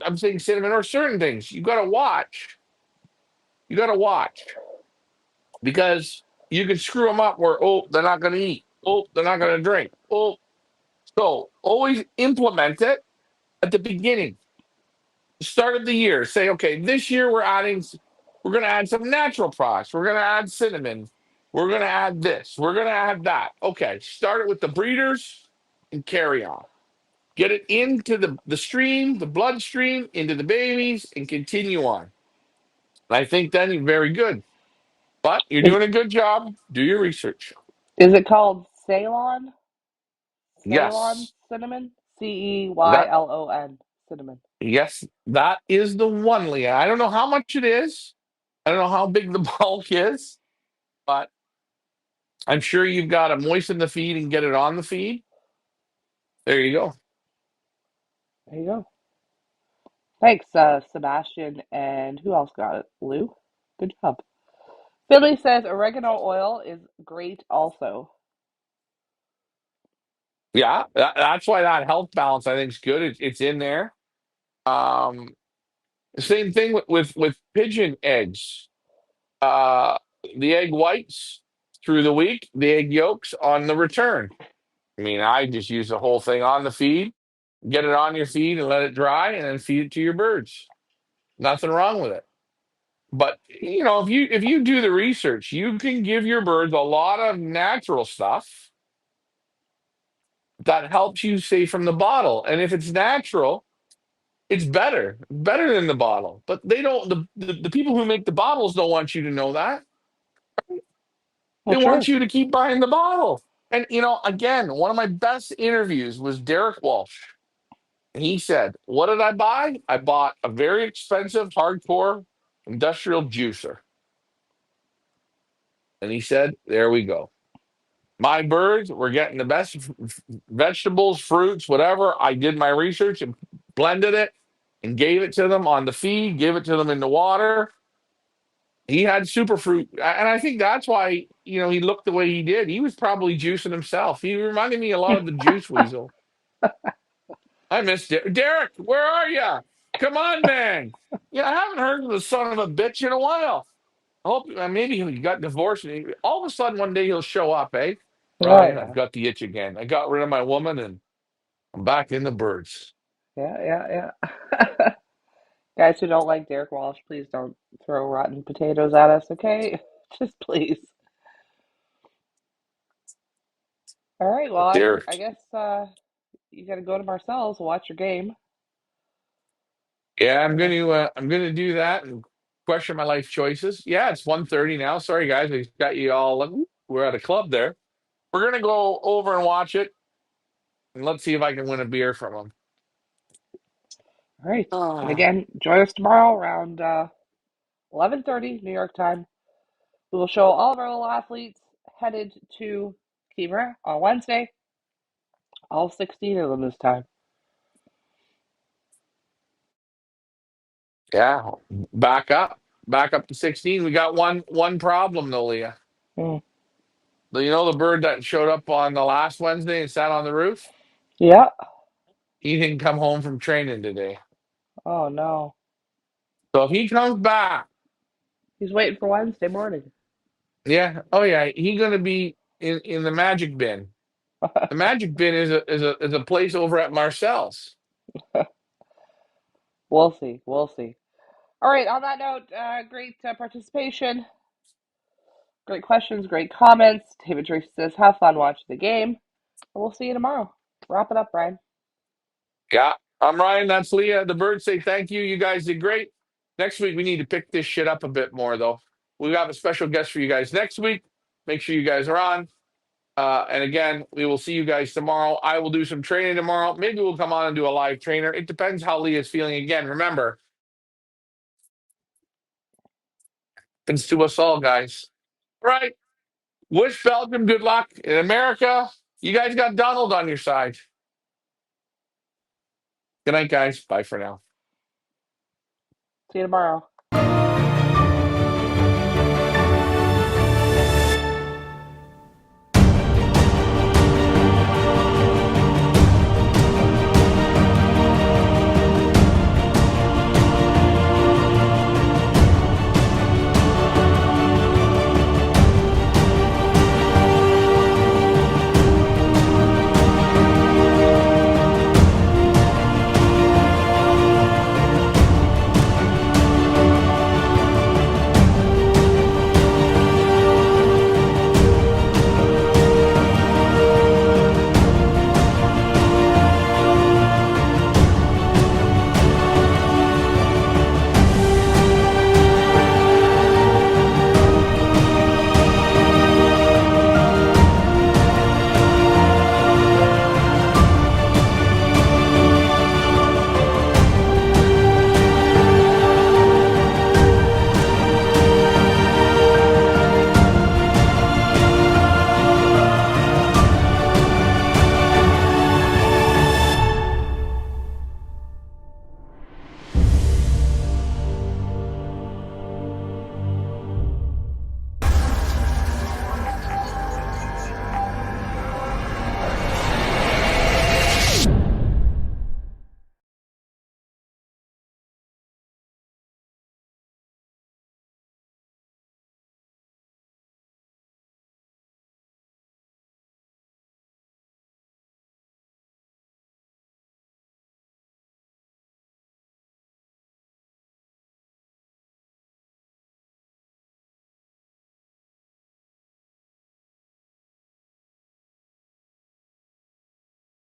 I'm saying cinnamon or certain things. You got to watch. You got to watch because you can screw them up where, oh, they're not going to eat. Oh, they're not going to drink. Oh, so always implement it at the beginning, start of the year. Say, okay, this year we're going to add some natural products. We're going to add cinnamon. We're going to add this. We're going to add that. Okay, start it with the breeders and carry on. Get it into the stream, the bloodstream, into the babies, and continue on. And I think then you're very good. But you're Is doing a good job. Do your research. is it called Ceylon? Ceylon Yes, cinnamon? that Ceylon cinnamon. yes, that is the one, Leah. I don't know how much it is. I don't know how big the bulk is, but I'm sure you've got to moisten the feed and get it on the feed. There you go. There you go. Thanks, Sebastian. And who else got it? Lou? Good job. Billy says oregano oil is great also. Yeah, that's why that health balance I think is good. It's in there. Um, Same thing with pigeon eggs. Uh, the egg whites through the week, the egg yolks on the return. I mean, I just use the whole thing on the feed, get it on your feed and let it dry, and then feed it to your birds. Nothing wrong with it. But if you do the research, you can give your birds a lot of natural stuff that helps you stay from the bottle. And if it's natural, it's better than the bottle. But they don't. The people who make the bottles don't want you to know that. Well, They want sure. you to keep buying the bottle. And again, one of my best interviews was Derek Walsh. And he said, "What did I buy? I bought a very expensive hardcore industrial juicer." And he said, "There we go. My birds were getting the best vegetables, fruits, whatever. I did my research and blended it and gave it to them on the feed, gave it to them in the water. He had super fruit, and I think that's why he looked the way he did. He was probably juicing himself. He reminded me a lot of the Juice Weasel. I miss Derek. Where are you? Come on, man. Yeah, I haven't heard from the son of a bitch in a while. I hope maybe he got divorced. And all of a sudden, one day he'll show up. Eh, Oh, Ryan, I've yeah. got the itch again. I got rid of my woman, and I'm back in the birds. Yeah, yeah. Guys who don't like Derek Walsh, please don't throw rotten potatoes at us, okay? Just please. All right, well, I Derek. guess you got to go to Marcel's, watch your game. Yeah, I'm Yeah. going to do that and question my life choices. Yeah, it's 1:30 now. Sorry guys, I got you all. We're at a club there. We're going to go over and watch it, and let's see if I can win a beer from them. All right. And Ah, again, join us tomorrow around 11:30 New York time. We will show all of our little athletes headed to Kemera on Wednesday. All 16 of them this time. yeah, back up to 16. We got one problem though, Leah. Mm. The bird that showed up on the last Wednesday and sat on the roof? Yeah. He didn't come home from training today. Oh, no. So if he comes back, He's waiting for Wednesday morning. yeah, oh yeah, he's gonna be in the magic bin. The magic bin is a place over at Marcel's. We'll see. We'll see. All right. On that note, great participation. Great questions. Great comments. David Tracy says, have fun watching the game. And we'll see you tomorrow. Wrap it up, Brian. Yeah, I'm Ryan. That's Leah. The birds say thank you. You guys did great. Next week we need to pick this shit up a bit more though. We have a special guest for you guys next week. Make sure you guys are on. And again, we will see you guys tomorrow. I will do some training tomorrow. Maybe we'll come on and do a live trainer. It depends how Lee is feeling. Again, remember, happens to us all, guys. All right. Wish Belgium good luck. In America, you guys got Donald on your side. Good night, guys. Bye for now. See you tomorrow.